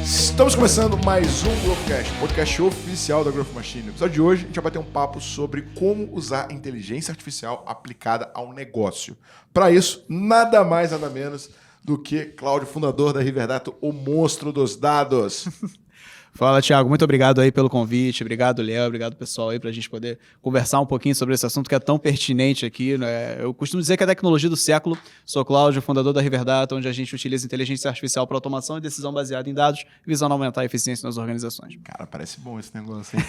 Estamos começando mais um Growthcast, podcast oficial da Growth Machine. No episódio de hoje, a gente vai bater um papo sobre como usar a inteligência artificial aplicada ao negócio. Para isso, nada mais, nada menos do que Cláudio, fundador da Riverdata, o monstro dos dados. Fala, Thiago. Muito obrigado aí pelo convite. Obrigado, Léo. Obrigado, pessoal, aí, pra gente poder conversar um pouquinho sobre esse assunto que é tão pertinente aqui, né? Eu costumo dizer que é a tecnologia do século. Sou Cláudio, fundador da Riverdata, onde a gente utiliza inteligência artificial para automação e decisão baseada em dados, visando aumentar a eficiência nas organizações. Cara, parece bom esse negócio, hein?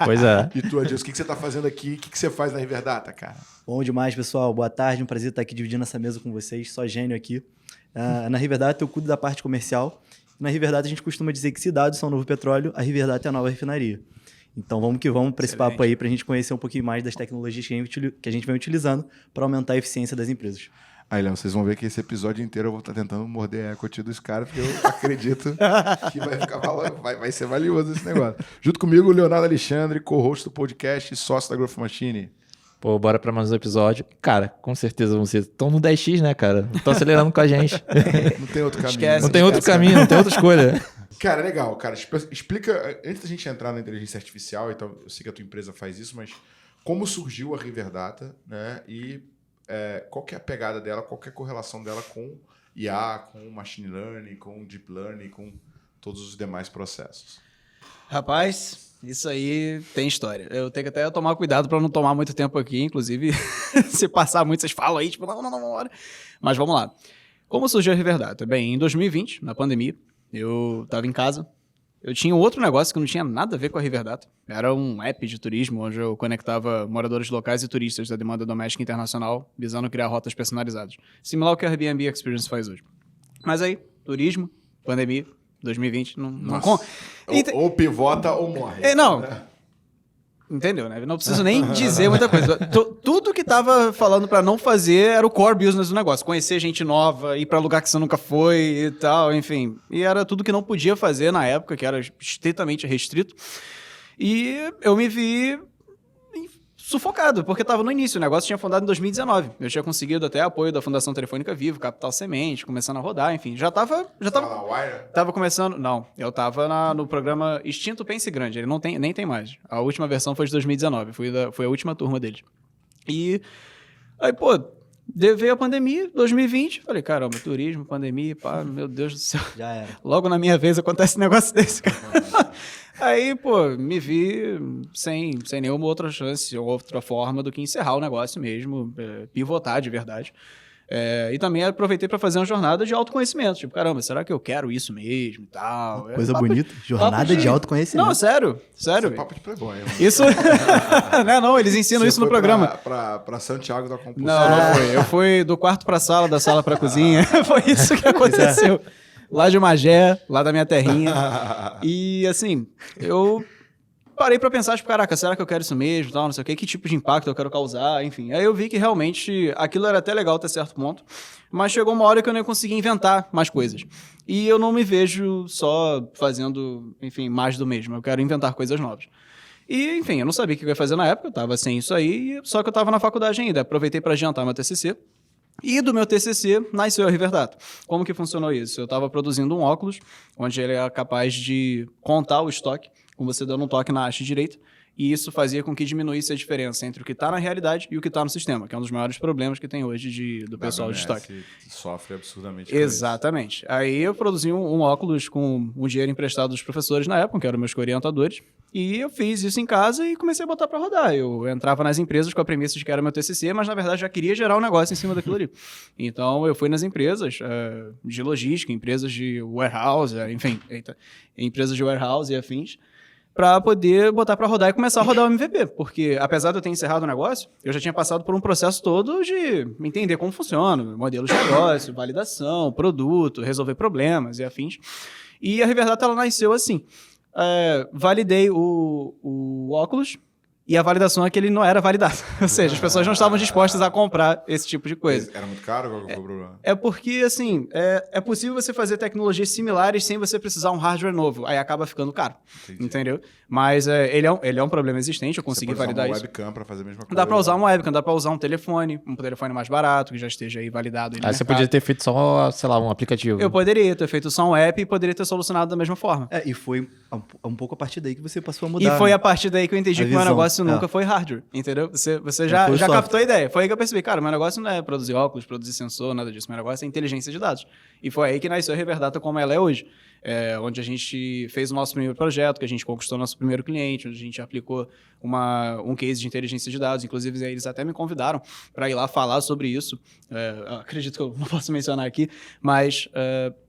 Pois é. E tu, Adilson, o que você tá fazendo aqui? O que você faz na Riverdata, cara? Bom demais, pessoal. Boa tarde. Um prazer estar aqui dividindo essa mesa com vocês. Só gênio aqui. Na Riverdata eu cuido da parte comercial. Na Riverdata a gente costuma dizer que se dados são o novo petróleo, a Riverdata é a nova refinaria. Então vamos que vamos para esse papo aí, para a gente conhecer um pouquinho mais das tecnologias que a gente vem utilizando para aumentar a eficiência das empresas. Aí, Léo, vocês vão ver que esse episódio inteiro eu vou estar tentando morder a equity dos caras, porque eu acredito que vai ser valioso esse negócio. Junto comigo, o Leonardo Alexandre, co-host do podcast e sócio da Growth Machine. Pô, bora pra mais um episódio. Cara, com certeza vão ser. Estão no 10x, né, cara? Estão acelerando com a gente. Não tem outro caminho. Esquece. Não tem outro caminho, não tem outra escolha. Cara, legal, cara. Explica, antes da gente entrar na inteligência artificial, então eu sei que a tua empresa faz isso, mas como surgiu a Riverdata, né? E qual que é a pegada dela, qual que é a correlação dela com IA, com machine learning, com deep learning, com todos os demais processos? Rapaz, isso aí tem história. Eu tenho que até tomar cuidado para não tomar muito tempo aqui, inclusive, se passar muito, vocês falam aí, tipo, não, bora. Mas vamos lá. Como surgiu a Riverdata? Bem, em 2020, na pandemia, eu estava em casa. Eu tinha um outro negócio que não tinha nada a ver com a Riverdata. Era um app de turismo, onde eu conectava moradores locais e turistas da demanda doméstica e internacional, visando criar rotas personalizadas. Similar ao que a Airbnb Experience faz hoje. Mas aí, turismo, pandemia, 2020, não ou pivota ou morre. Não. Entendeu, né? Não preciso nem dizer muita coisa. Tudo que tava falando pra não fazer era o core business do negócio. Conhecer gente nova, ir pra lugar que você nunca foi e tal, enfim. E era tudo que não podia fazer na época, que era estritamente restrito. E eu me vi sufocado, porque tava no início. O negócio tinha fundado em 2019. Eu tinha conseguido até apoio da Fundação Telefônica Vivo, Capital Semente, começando a rodar, enfim. Já tava Tava começando... Não, eu tava no programa Extinto Pense Grande. Ele nem tem mais. A última versão foi de 2019. Foi a última turma dele. E aí, pô, veio a pandemia, 2020. Falei, caramba, turismo, pandemia, pá, meu Deus do céu. Já era. Logo na minha vez acontece um negócio desse, cara. Aí, pô, me vi sem nenhuma outra chance ou outra forma do que encerrar o negócio mesmo, pivotar de verdade. E também aproveitei para fazer uma jornada de autoconhecimento. Tipo, caramba, será que eu quero isso mesmo e tal? Coisa bonita. Jornada de autoconhecimento. Não, sério. Isso é papo de playboy. Isso... não, eles ensinam isso no programa. Pra Santiago da Compulsão. Não foi. Eu fui do quarto pra sala, da sala pra cozinha. Foi isso que aconteceu. Lá de Magé, lá da minha terrinha. E, assim, eu parei pra pensar, tipo, caraca, será que eu quero isso mesmo, tal, não sei o quê, que tipo de impacto eu quero causar, enfim. Aí eu vi que realmente aquilo era até legal até certo ponto, mas chegou uma hora que eu nem conseguia inventar mais coisas. E eu não me vejo só fazendo, enfim, mais do mesmo. Eu quero inventar coisas novas. E, enfim, eu não sabia o que eu ia fazer na época, eu tava sem isso aí, só que eu tava na faculdade ainda. Aproveitei pra adiantar meu TCC. E do meu TCC nasceu a Riverdata. Como que funcionou isso? Eu estava produzindo um óculos, onde ele é capaz de contar o estoque, com você dando um toque na haste direita, e isso fazia com que diminuísse a diferença entre o que está na realidade e o que está no sistema, que é um dos maiores problemas que tem hoje do pessoal de estoque. Sofre absurdamente. Exatamente. Aí eu produzi um óculos com um dinheiro emprestado dos professores na época, que eram meus orientadores, e eu fiz isso em casa e comecei a botar para rodar. Eu entrava nas empresas com a premissa de que era meu TCC, mas na verdade já queria gerar um negócio em cima daquilo ali. Então eu fui nas empresas de logística, empresas de warehouse, empresas de warehouse e afins, para poder botar para rodar e começar a rodar o MVP. Porque, apesar de eu ter encerrado o negócio, eu já tinha passado por um processo todo de entender como funciona, modelos de negócio, validação, produto, resolver problemas e afins. E a Riverdata, ela nasceu assim. Validei o óculos, E a validação é que ele não era validado. Ou seja, as pessoas não estavam dispostas a comprar esse tipo de coisa. Era muito caro? Qual que foi o problema? É porque, assim, é possível você fazer tecnologias similares sem você precisar um hardware novo. Aí acaba ficando caro. Entendi. Entendeu? Mas ele é um problema existente, eu consegui validar Você pode isso. usar uma webcam pra fazer a mesma coisa. Dá pra usar uma webcam, dá pra usar um telefone mais barato, que já esteja aí validado. Aí no Aí você mercado. podia ter feito só, sei lá, um aplicativo. Eu poderia ter feito só um app e poderia ter solucionado da mesma forma. E foi um pouco a partir daí que você passou a E mudar. foi a partir daí que eu entendi A que o meu visão. negócio nunca foi hardware, entendeu? Você já foi o software. captou a ideia. Foi aí que eu percebi, cara, meu negócio não é produzir óculos, produzir sensor, nada disso. Meu negócio é inteligência de dados. E foi aí que nasceu a Riverdata como ela é hoje. Onde a gente fez o nosso primeiro projeto, que a gente conquistou nosso primeiro cliente, onde a gente aplicou um case de inteligência de dados. Inclusive, eles até me convidaram para ir lá falar sobre isso. Acredito que eu não posso mencionar aqui, mas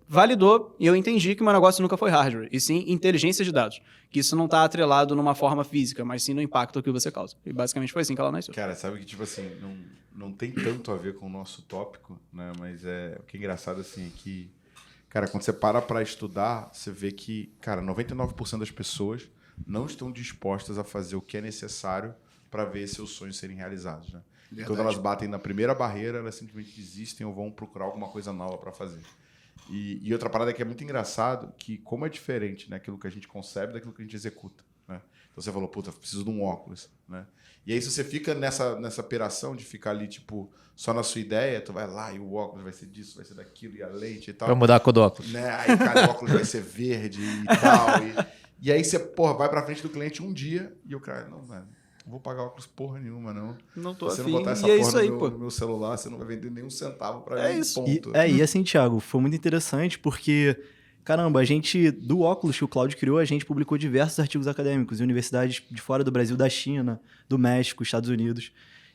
validou e eu entendi que o meu negócio nunca foi hardware, e sim inteligência de dados. Que isso não está atrelado numa forma física, mas sim no impacto que você causa. E basicamente foi assim que ela nasceu. Cara, sabe que, tipo assim, não tem tanto a ver com o nosso tópico, né? Mas o que é engraçado, assim, é que, cara, quando você para pra estudar, você vê que, cara, 99% das pessoas não estão dispostas a fazer o que é necessário para ver seus sonhos serem realizados, né? E quando elas batem na primeira barreira, elas simplesmente desistem ou vão procurar alguma coisa nova para fazer. E outra parada que é muito engraçado, que como é diferente, né, aquilo que a gente concebe daquilo que a gente executa, né? Então você falou, puta, preciso de um óculos, né? E aí se você fica nessa operação de ficar ali, tipo, só na sua ideia, tu vai lá e o óculos vai ser disso, vai ser daquilo, e a lente e tal. Vai mudar a cor do óculos. Né? Aí cada óculos vai ser verde e tal. E aí você, porra, vai pra frente do cliente um dia e o cara, não, mano, não vou pagar óculos porra nenhuma, não. Não tô Se você afim, não botar essa e é porra isso aí, no meu celular, você não vai vender nenhum centavo pra É mim, isso. ponto. E assim, Thiago, foi muito interessante porque, caramba, a gente, do óculos que o Cláudio criou, a gente publicou diversos artigos acadêmicos em universidades de fora do Brasil, da China, do México, Estados Unidos.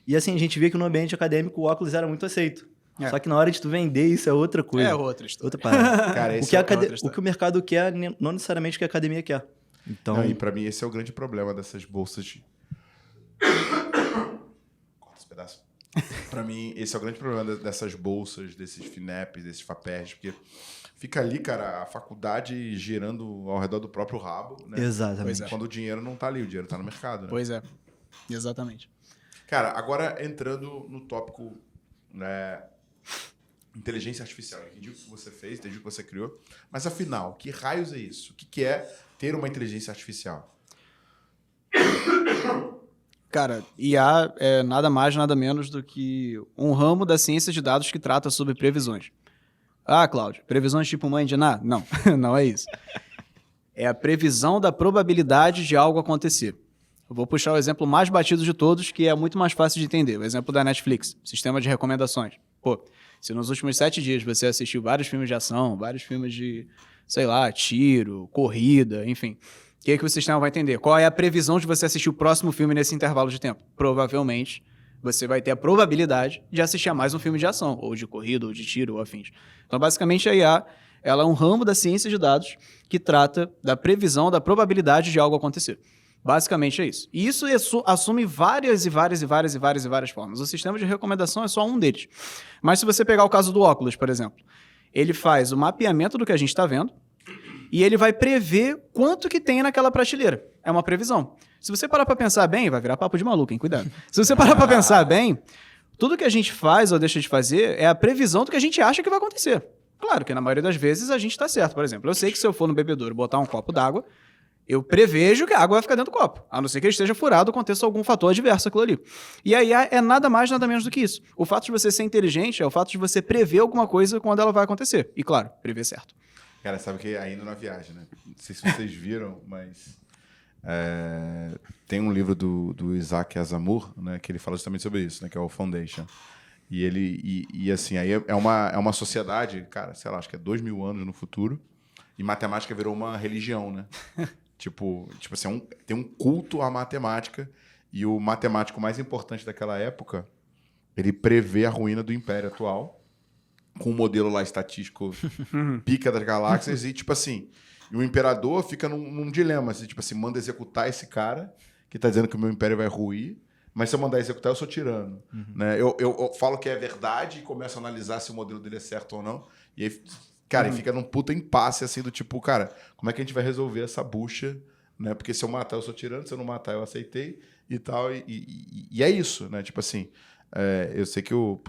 E assim, a gente via que no ambiente acadêmico o óculos era muito aceito. Só que na hora de tu vender, isso é outra coisa. É outra história. Outra parada. Cara, o, esse que é o que o mercado quer, não necessariamente o que a academia quer. Então, Não, e pra mim esse é o grande problema dessas bolsas de... Corta esse pedaço. Pra mim, esse é o grande problema dessas bolsas, desses FINEPs, desses FAPERs, porque fica ali, cara, a faculdade girando ao redor do próprio rabo, né? exatamente. Pois é. Quando o dinheiro não tá ali, o dinheiro tá no mercado, né? Pois é, exatamente. Cara, agora entrando no tópico, né, inteligência artificial. Eu entendi o que você fez, entendi o que você criou, mas afinal, que raios é isso? O que é ter uma inteligência artificial? Cara, IA é nada mais, nada menos do que um ramo da ciência de dados que trata sobre previsões. Ah, Cláudio, previsões tipo mãe de Ná? Não, não é isso. É a previsão da probabilidade de algo acontecer. Eu vou puxar o exemplo mais batido de todos, que é muito mais fácil de entender. O exemplo da Netflix, sistema de recomendações. Pô, se nos últimos 7 dias você assistiu vários filmes de ação, vários filmes de, sei lá, tiro, corrida, enfim... O que o sistema vai entender? Qual é a previsão de você assistir o próximo filme nesse intervalo de tempo? Provavelmente, você vai ter a probabilidade de assistir a mais um filme de ação, ou de corrida, ou de tiro, ou afins. Então, basicamente, a IA ela é um ramo da ciência de dados que trata da previsão da probabilidade de algo acontecer. Basicamente é isso. E isso assume várias formas. O sistema de recomendação é só um deles. Mas se você pegar o caso do óculos, por exemplo, ele faz o mapeamento do que a gente está vendo, e ele vai prever quanto que tem naquela prateleira. É uma previsão. Se você parar para pensar bem, vai virar papo de maluco, hein? Cuidado. Se você parar para pensar bem, tudo que a gente faz ou deixa de fazer é a previsão do que a gente acha que vai acontecer. Claro que na maioria das vezes a gente está certo. Por exemplo, eu sei que se eu for no bebedouro botar um copo d'água, eu prevejo que a água vai ficar dentro do copo, a não ser que ele esteja furado ou aconteça algum fator adverso àquilo ali. E aí é nada mais, nada menos do que isso. O fato de você ser inteligente é o fato de você prever alguma coisa quando ela vai acontecer. E claro, prever certo. Cara, sabe que ainda na viagem, né? Não sei se vocês viram, mas tem um livro do Isaac Asimov, né, que ele fala justamente sobre isso, né, que é o Foundation. E ele assim, aí é uma sociedade, cara, sei lá, acho que é 2000 anos no futuro, e matemática virou uma religião, né? tipo assim, tem um culto à matemática, e o matemático mais importante daquela época, ele prevê a ruína do império atual, com um modelo lá estatístico pica das galáxias, e tipo assim, e o imperador fica num dilema, assim, tipo assim, manda executar esse cara, que tá dizendo que o meu império vai ruir, mas se eu mandar executar, eu sou tirano. Né? Eu falo que é verdade e começo a analisar se o modelo dele é certo ou não, e aí, cara, e fica num puta impasse, assim, do tipo, cara, como é que a gente vai resolver essa bucha, né? Porque se eu matar, eu sou tirano, se eu não matar, eu aceitei e tal. E é isso, né? Tipo assim, eu sei que o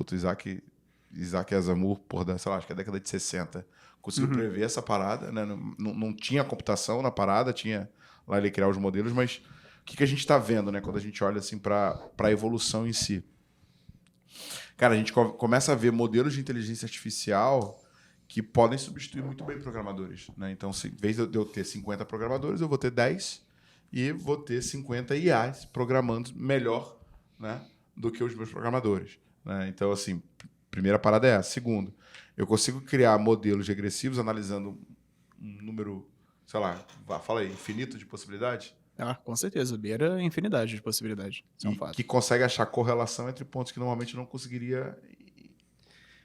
Isaac Asimov, sei lá, acho que é a década de 60, conseguiu prever essa parada, né? Não tinha computação na parada, tinha lá ele criar os modelos, mas o que a gente está vendo, né? Quando a gente olha assim para a evolução em si. Cara, a gente começa a ver modelos de inteligência artificial que podem substituir muito bem programadores, né? Então, em vez de eu ter 50 programadores, eu vou ter 10 e vou ter 50 IAs programando melhor, né, do que os meus programadores, né? Então, assim, primeira parada é essa. Segundo, eu consigo criar modelos regressivos analisando um número, sei lá, fala aí, infinito de possibilidades? Ah, com certeza. Beira a infinidade de possibilidades. Isso é um E fato. que consegue achar correlação entre pontos que normalmente não conseguiria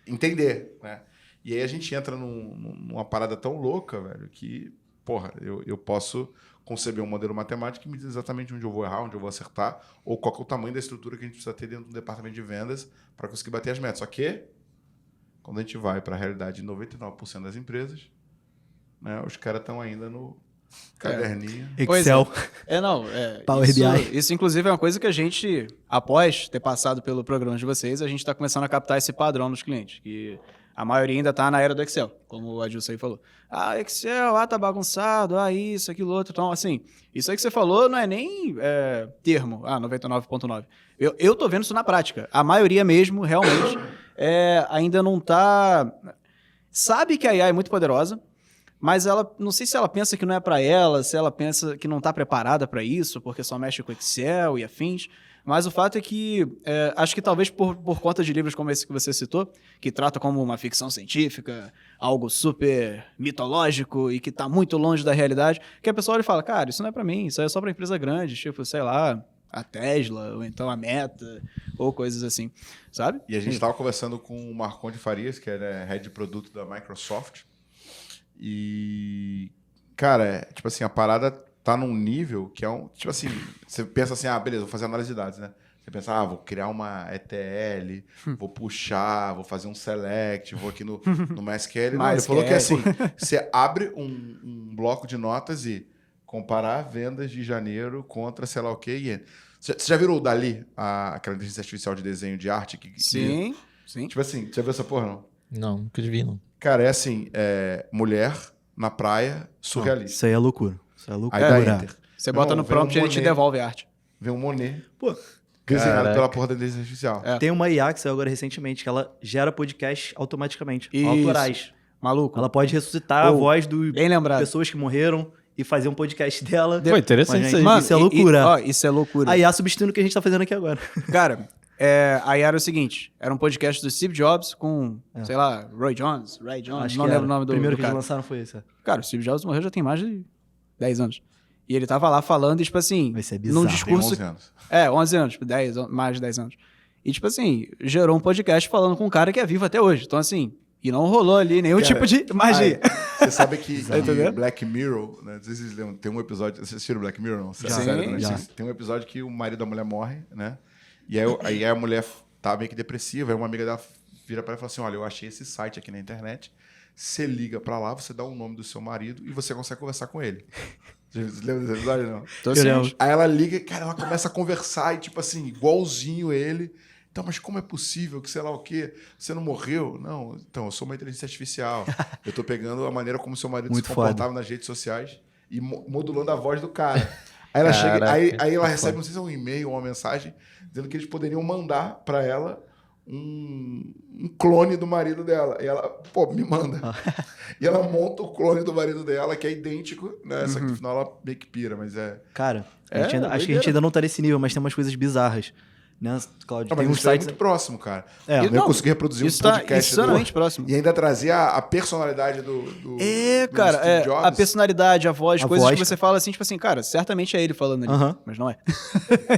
entender, né? E aí a gente entra numa parada tão louca, velho, que, porra, eu posso conceber um modelo matemático que me diz exatamente onde eu vou errar, onde eu vou acertar, ou qual que é o tamanho da estrutura que a gente precisa ter dentro do departamento de vendas para conseguir bater as metas. Só que, quando a gente vai para a realidade de 99% das empresas, né, os caras estão ainda no caderninho. Excel. Power BI. Isso, inclusive, é uma coisa que a gente, após ter passado pelo programa de vocês, a gente está começando a captar esse padrão nos clientes, que a maioria ainda está na era do Excel, como o Adilson aí falou. Ah, Excel, tá bagunçado, isso, aquilo, outro. Então, assim, isso aí que você falou não é nem termo, 99.9. Eu tô vendo isso na prática. A maioria mesmo, realmente, ainda não tá... Sabe que a IA é muito poderosa, mas ela, não sei se ela pensa que não é para ela, se ela pensa que não está preparada para isso, porque só mexe com Excel e afins. Mas o fato é que, acho que talvez por conta de livros como esse que você citou, que trata como uma ficção científica, algo super mitológico e que está muito longe da realidade, que a pessoa olha e fala, cara, isso não é para mim, isso é só para empresa grande, tipo, sei lá, a Tesla, ou então a Meta, ou coisas assim, sabe? E a gente estava conversando com o Marconde Farias, que é head de produto da Microsoft. E, cara, tipo assim, a parada tá num nível que é tipo assim, você pensa assim, beleza, vou fazer análise de dados, né? Você pensa, vou criar uma ETL, vou puxar, vou fazer um select, vou aqui no MySQL. Não, ele falou que assim, você abre um bloco de notas e comparar vendas de janeiro contra sei lá o quê. E você já virou o Dali, aquela inteligência artificial de desenho de arte? Sim. Tipo assim, já viu essa porra, não? Não, nunca vi, não. Cara, é assim, mulher na praia, surrealista. Isso aí é loucura. Isso é loucura. Aí dá enter. Você bota no prompt e ele te devolve a arte. Vem um Monet, desenhado pela porra da inteligência artificial. Tem uma IA que saiu agora recentemente, que ela gera podcast automaticamente, Isso. autorais. Maluco. Ela pode ressuscitar a voz de bem lembrado. pessoas que morreram e fazer um podcast dela. Foi interessante isso aí. Mano, isso é loucura. Isso é loucura. A IA substituindo o que a gente tá fazendo aqui agora. Cara, aí era o seguinte, era um podcast do Steve Jobs com, sei lá, Roy Jones, Acho não que lembro o nome do O primeiro que cara. eles lançaram foi esse. Cara, o Steve Jobs morreu já tem mais de 10 anos. E ele tava lá falando, e, tipo assim, Vai ser bizarro. num Tem discurso... 11 anos. 11 anos, tipo, mais de 10 anos. E, tipo assim, gerou um podcast falando com um cara que é vivo até hoje. Então, assim, e não rolou ali nenhum tipo de magia. Você sabe que entendendo? Black Mirror, né? Não sei se vocês lembram, tem um episódio... Vocês assistiram Black Mirror, não? Já. Sério, né? Já. Tem um episódio que o marido da mulher morre, né? E aí a mulher tá meio que depressiva, aí uma amiga dela vira pra ela e fala assim, olha, eu achei esse site aqui na internet, você liga pra lá, você dá o nome do seu marido e você consegue conversar com ele. Você lembra desse episódio, não? Tô Eu lembro. ciente. Aí ela liga, cara, ela começa a conversar e, tipo assim, igualzinho ele. Então, mas como é possível que, sei lá o quê, você não morreu? Não, então, eu sou uma inteligência artificial. Eu tô pegando a maneira como seu marido Muito se comportava nas redes sociais e modulando a voz do cara. Aí ela chega, aí ela recebe, não sei se é um e-mail ou uma mensagem, dizendo que eles poderiam mandar pra ela um clone do marido dela. E ela, me manda. E ela monta o clone do marido dela, que é idêntico, né? Só que no final ela meio que pira, mas é... Cara, acho que a gente ainda não tá nesse nível, mas tem umas coisas bizarras. Né, Cláudio? Não, Tem mas uns isso é sites... muito próximo, cara. E- Eu não, consegui reproduzir isso um tá podcast insanamente próximo. e ainda trazer a personalidade do Cara, Steve Jobs. a personalidade, a voz, A coisas voz, que você fala assim, tipo assim, cara, certamente é ele falando ali. Aham. Mas não é.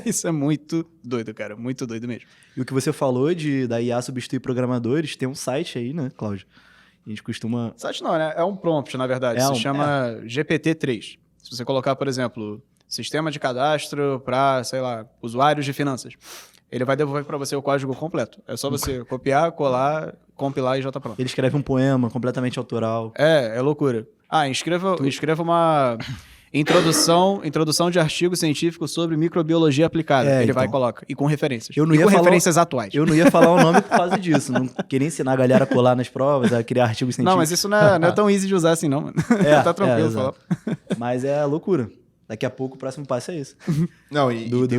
Isso é muito doido, cara. Muito doido mesmo. E o que você falou da IA substituir programadores, tem um site aí, né, Cláudio? A gente costuma... Site não, né? É um prompt, na verdade. Se chama GPT-3. Se você colocar, por exemplo, sistema de cadastro para, sei lá, usuários de finanças, ele vai devolver para você o código completo. É só você copiar, colar, compilar e já tá pronto. Ele escreve um poema completamente autoral. É loucura. Escreva Introdução de artigo científico sobre microbiologia aplicada. Ele vai e coloca. E com referências. Eu não e ia com falar- referências atuais. Eu não ia falar o nome por causa disso. Não queria ensinar a galera a colar nas provas, a criar artigos científicos. Não, mas isso não é tão easy de usar assim, não, mano. tá tranquilo. exato. Mas é loucura. Daqui a pouco o próximo passo é isso. Não,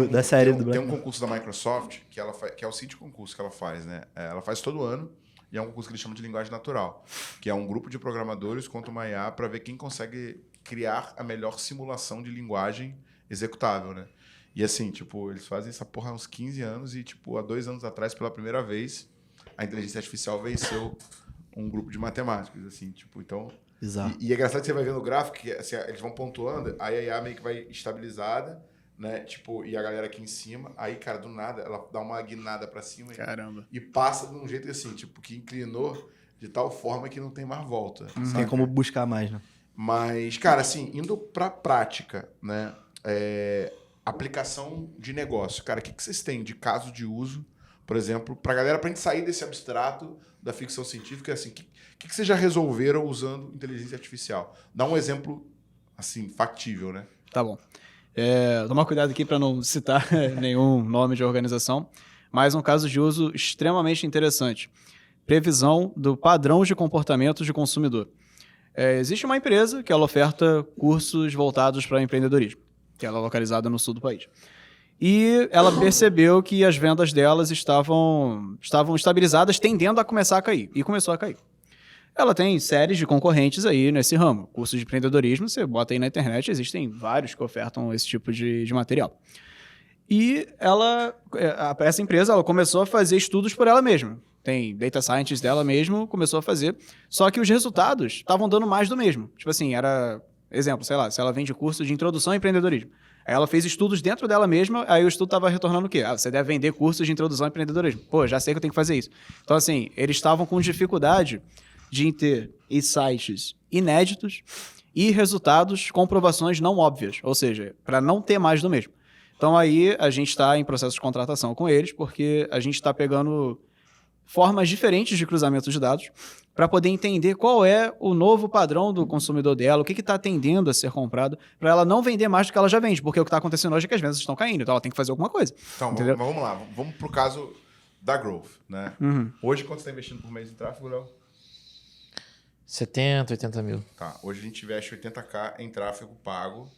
Da série do tem Black um concurso da Microsoft que que é o seguinte concurso que ela faz, né? Ela faz todo ano e é um concurso que eles chamam de linguagem natural, que é um grupo de programadores contra uma IA para ver quem consegue criar a melhor simulação de linguagem executável, né? E assim, tipo, eles fazem essa porra há uns 15 anos e, tipo, há 2 anos atrás, pela primeira vez, a inteligência artificial venceu um grupo de matemáticos, assim, tipo, então... Exato. E é engraçado que você vai vendo o gráfico, que assim, eles vão pontuando, aí a IA meio que vai estabilizada, né? Tipo, e a galera aqui em cima, aí, cara, do nada, ela dá uma guinada pra cima Caramba. e passa de um jeito assim, tipo, que inclinou de tal forma que não tem mais volta. Não tem saca? como buscar mais, né? Mas, cara, assim, indo pra prática, né? Aplicação de negócio. Cara, o que vocês têm de caso de uso, por exemplo, pra galera, pra gente sair desse abstrato da ficção científica, assim, o que vocês já resolveram usando inteligência artificial? Dá um exemplo, assim, factível, né? Tá bom. Tomar cuidado aqui para não citar nenhum nome de organização, mas um caso de uso extremamente interessante. Previsão do padrão de comportamentos de consumidor. Existe uma empresa que ela oferta cursos voltados para empreendedorismo, que ela é localizada no sul do país. E ela percebeu que as vendas delas estavam estabilizadas, tendendo a começar a cair. E começou a cair. Ela tem séries de concorrentes aí nesse ramo. Curso de empreendedorismo, você bota aí na internet, existem vários que ofertam esse tipo de material. E essa empresa ela começou a fazer estudos por ela mesma. Tem data scientist dela mesmo, começou a fazer. Só que os resultados estavam dando mais do mesmo. Tipo assim, exemplo, sei lá, se ela vende curso de introdução ao empreendedorismo. Aí ela fez estudos dentro dela mesma, aí o estudo estava retornando o quê? Você deve vender cursos de introdução ao empreendedorismo. Pô, já sei que eu tenho que fazer isso. Então, assim, eles estavam com dificuldade de ter insights inéditos e resultados, comprovações não óbvias. Ou seja, para não ter mais do mesmo. Então, aí a gente está em processo de contratação com eles, porque a gente está pegando formas diferentes de cruzamento de dados para poder entender qual é o novo padrão do consumidor dela, o que está tendendo a ser comprado, para ela não vender mais do que ela já vende, porque o que está acontecendo hoje é que as vendas estão caindo, então ela tem que fazer alguma coisa. Então, entendeu? vamos lá. Vamos pro caso da Growth, né? Uhum. Hoje, quanto você está investindo por mês em tráfego, Léo? 70, 80 mil. Tá, hoje a gente investe 80k em tráfego pago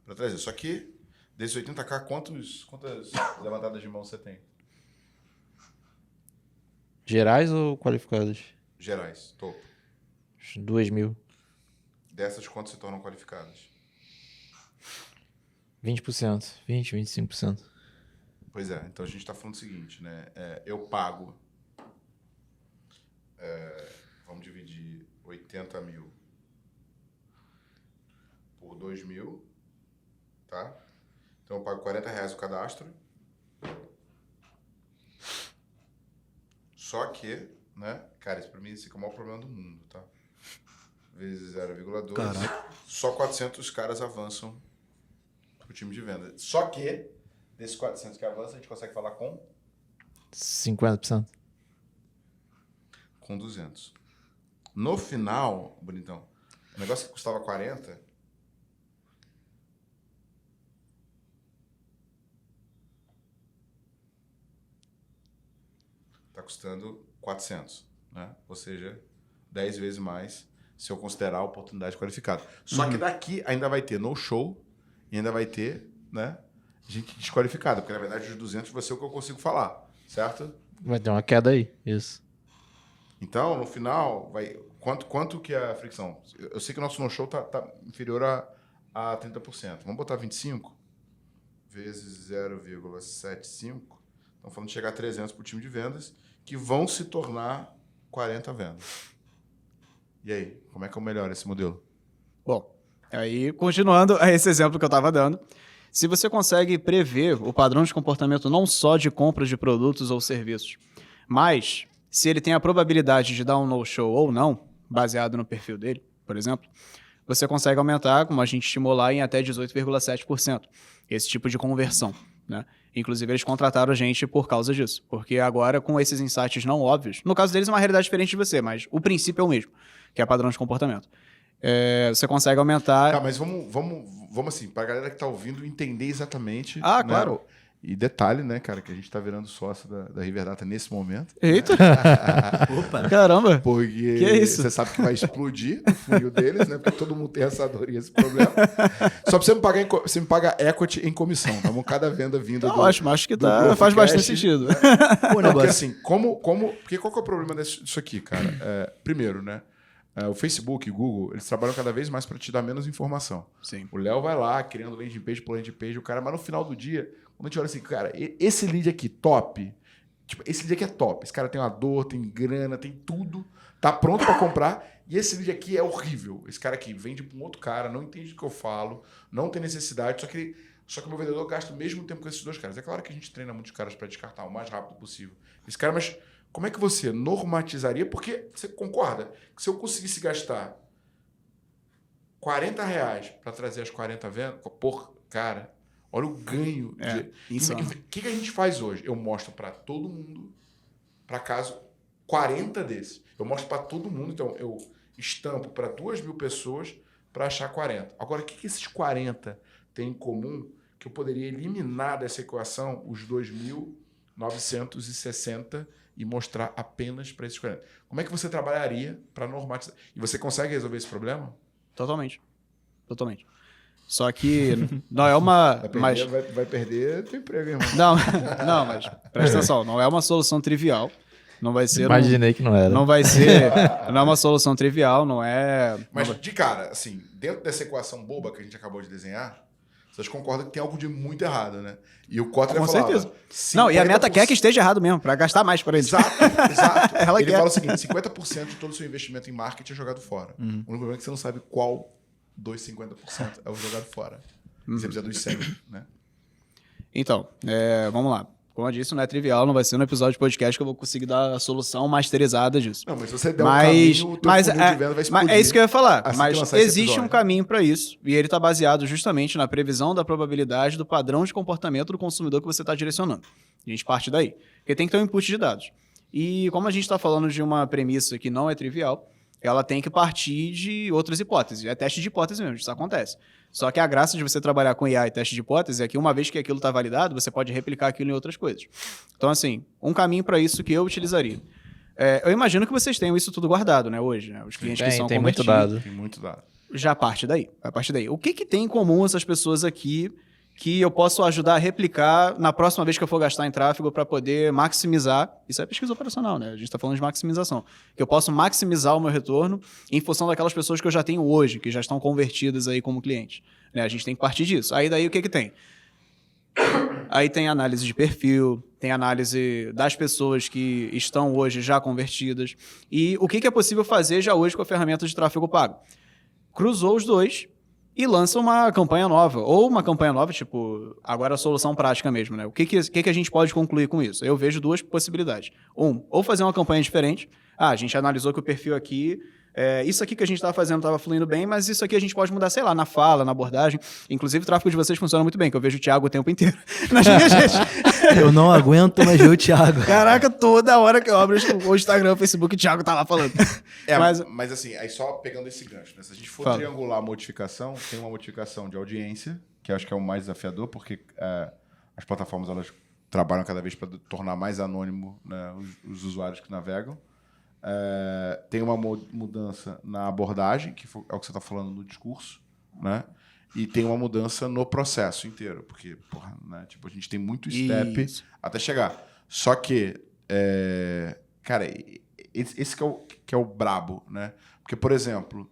para trazer. Só que, desses 80k, quantas levantadas de mão você tem? Gerais ou qualificadas? Gerais, topo. 2 mil. Dessas, quantas se tornam qualificadas? 20%. 20, 25%. Pois é, então a gente está falando o seguinte, né? Eu pago, vamos dividir 80 mil por 2 mil, tá? Então eu pago R$40 o cadastro. Só que, né? Cara, isso pra mim esse é o maior problema do mundo, tá? Vezes 0,2. Caraca. Só 400 caras avançam pro time de venda. Só que, desses 400 que avançam, a gente consegue falar com 50%. 200. No final, bonitão, o negócio que custava 40, tá custando 400, né? Ou seja, 10 vezes mais se eu considerar a oportunidade qualificada. Só que daqui ainda vai ter no show e ainda vai ter, né, gente desqualificada, porque na verdade os 200 vai ser o que eu consigo falar, certo? Vai ter uma queda aí. Isso. Então, no final, vai quanto que é a fricção? Eu sei que o nosso no-show tá inferior a 30%. Vamos botar 25 vezes 0,75. Estamos falando de chegar a 300 para o time de vendas, que vão se tornar 40 vendas. E aí, como é que eu melhoro esse modelo? Bom, aí, continuando a esse exemplo que eu estava dando, se você consegue prever o padrão de comportamento não só de compra de produtos ou serviços, mas se ele tem a probabilidade de dar um no-show ou não, baseado no perfil dele, por exemplo, você consegue aumentar, como a gente estimulou lá, em até 18,7% esse tipo de conversão, né? Inclusive, eles contrataram a gente por causa disso, porque agora, com esses insights não óbvios, no caso deles é uma realidade diferente de você, mas o princípio é o mesmo, que é padrão de comportamento. você consegue aumentar... Tá, mas vamos assim, pra galera que tá ouvindo entender exatamente. Ah, né? claro. E detalhe, né, cara, que a gente tá virando sócio da Riverdata nesse momento. Eita, Opa! caramba. Porque Que é isso? você sabe que vai explodir o funil deles, né? Porque todo mundo tem essa dor e esse problema. Só pra você me pagar, você me paga equity em comissão, tá bom? Cada venda vinda Tá do... ótimo, acho que do Growth faz bastante Cash, sentido. Pô, Não, porque negócio. assim, porque qual que é o problema disso aqui, cara? Primeiro, né? O Facebook e o Google, eles trabalham cada vez mais para te dar menos informação. Sim. O Léo vai lá, criando landing page por landing page, o cara, mas no final do dia, quando a gente olha assim, cara, esse lead aqui, top. Tipo, esse lead aqui é top. Esse cara tem uma dor, tem grana, tem tudo. Tá pronto para comprar. E esse lead aqui é horrível. Esse cara aqui vende para um outro cara, não entende o que eu falo, não tem necessidade, só que o meu vendedor gasta o mesmo tempo com esses dois caras. É claro que a gente treina muitos caras para descartar o mais rápido possível. Esse cara, mas como é que você normatizaria? Porque você concorda que se eu conseguisse gastar R$40 para trazer as 40 vendas, por cara, olha o ganho. Insano. O que a gente faz hoje? Eu mostro para todo mundo, para caso 40 desses. Eu mostro para todo mundo, então eu estampo para 2.000 pessoas para achar 40. Agora, o que esses 40 têm em comum que eu poderia eliminar dessa equação os 2.960 e mostrar apenas para esses 40? Como é que você trabalharia para normatizar? E você consegue resolver esse problema? Totalmente. Só que não é uma... Vai perder teu emprego, irmão. Não, mas presta atenção, não é uma solução trivial. Não vai ser... Imaginei que não era. Não vai ser... Não é uma solução trivial, não é... Mas, de cara, assim, dentro dessa equação boba que a gente acabou de desenhar, vocês concordam que tem algo de muito errado, né? E o Kotler Com falava... certeza. Não, e a meta quer que esteja errado mesmo, para gastar mais para eles. Exato. Ela Ele quer. fala o seguinte, 50% de todo o seu investimento em marketing é jogado fora. O único problema é que você não sabe qual dos 50% é o jogado fora. Você precisa dos 100, né? Então, vamos lá. Como eu disse, não é trivial, não vai ser no episódio de podcast que eu vou conseguir dar a solução masterizada disso. Não, mas se você der um caminho, o teu funil de venda vai explodir. Mas é isso que eu ia falar. assim que Mas lançar esse existe um episódio. caminho para isso, e ele está baseado justamente na previsão da probabilidade do padrão de comportamento do consumidor que você está direcionando. A gente parte daí. Porque tem que ter um input de dados. E como a gente está falando de uma premissa que não é trivial, ela tem que partir de outras hipóteses. É teste de hipótese mesmo, isso acontece. Só que a graça de você trabalhar com IA e teste de hipótese é que uma vez que aquilo está validado, você pode replicar aquilo em outras coisas. Então, assim, um caminho para isso que eu utilizaria. Eu imagino que vocês tenham isso tudo guardado, né, hoje, né? Os clientes que são Tem muito convertidos. dado. Tem muito dado. Já parte daí. Vai partir daí. O que tem em comum essas pessoas aqui que eu posso ajudar a replicar na próxima vez que eu for gastar em tráfego para poder maximizar? Isso é pesquisa operacional, né? A gente está falando de maximização. Que eu posso maximizar o meu retorno em função daquelas pessoas que eu já tenho hoje, que já estão convertidas aí como cliente. Né? A gente tem que partir disso. Aí daí o que tem? Aí tem análise de perfil, tem análise das pessoas que estão hoje já convertidas. E o que é possível fazer já hoje com a ferramenta de tráfego pago? Cruzou os dois e lança uma campanha nova. Ou uma campanha nova, tipo, agora a solução prática mesmo, né? O que a gente pode concluir com isso? Eu vejo duas possibilidades. Ou fazer uma campanha diferente. A gente analisou que o perfil aqui... isso aqui que a gente estava fazendo estava fluindo bem, mas isso aqui a gente pode mudar, sei lá, na fala, na abordagem. Inclusive, o tráfego de vocês funciona muito bem, que eu vejo o Thiago o tempo inteiro nas minhas redes. Eu não aguento mais ver o Thiago. Caraca, toda hora que eu abro o Instagram, o Facebook, o Thiago tá lá falando. Mas assim, aí só pegando esse gancho, né? Se a gente for Fala. triangular a modificação, tem uma modificação de audiência, que eu acho que é o mais desafiador, porque as plataformas elas trabalham cada vez para tornar mais anônimo, né, os usuários que navegam. Tem uma mudança na abordagem, que é o que você está falando no discurso, né? E tem uma mudança no processo inteiro, porque né, tipo, a gente tem muito step Isso. até chegar. Só que, cara, esse que é o brabo, né? Porque, por exemplo,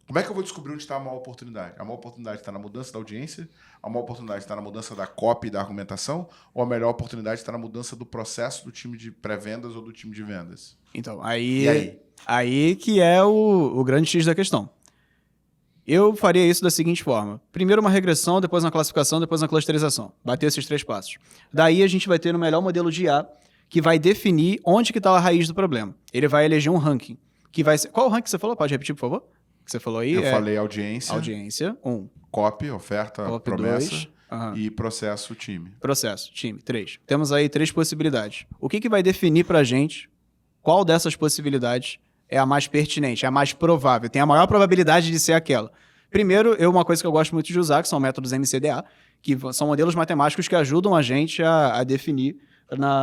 como é que eu vou descobrir onde está a maior oportunidade? A maior oportunidade está na mudança da audiência? A maior oportunidade está na mudança da copy e da argumentação? Ou a melhor oportunidade está na mudança do processo do time de pré-vendas ou do time de vendas? Então, E aí? aí que é o grande X da questão. Eu faria isso da seguinte forma. Primeiro uma regressão, depois uma classificação, depois uma clusterização. Bater esses 3 passos. Daí a gente vai ter o melhor modelo de IA que vai definir onde que está a raiz do problema. Ele vai eleger um ranking. Que vai ser... Qual o ranking que você falou? Pode repetir, por favor? Que você falou aí? Eu falei audiência, Audiência, 1. copy, oferta, Copy, promessa 2. Aham. e processo, time. Processo, time, 3. Temos aí 3 possibilidades. O que vai definir pra gente qual dessas possibilidades é a mais pertinente, é a mais provável, tem a maior probabilidade de ser aquela. Primeiro, uma coisa que eu gosto muito de usar, que são métodos MCDA, que são modelos matemáticos que ajudam a gente a definir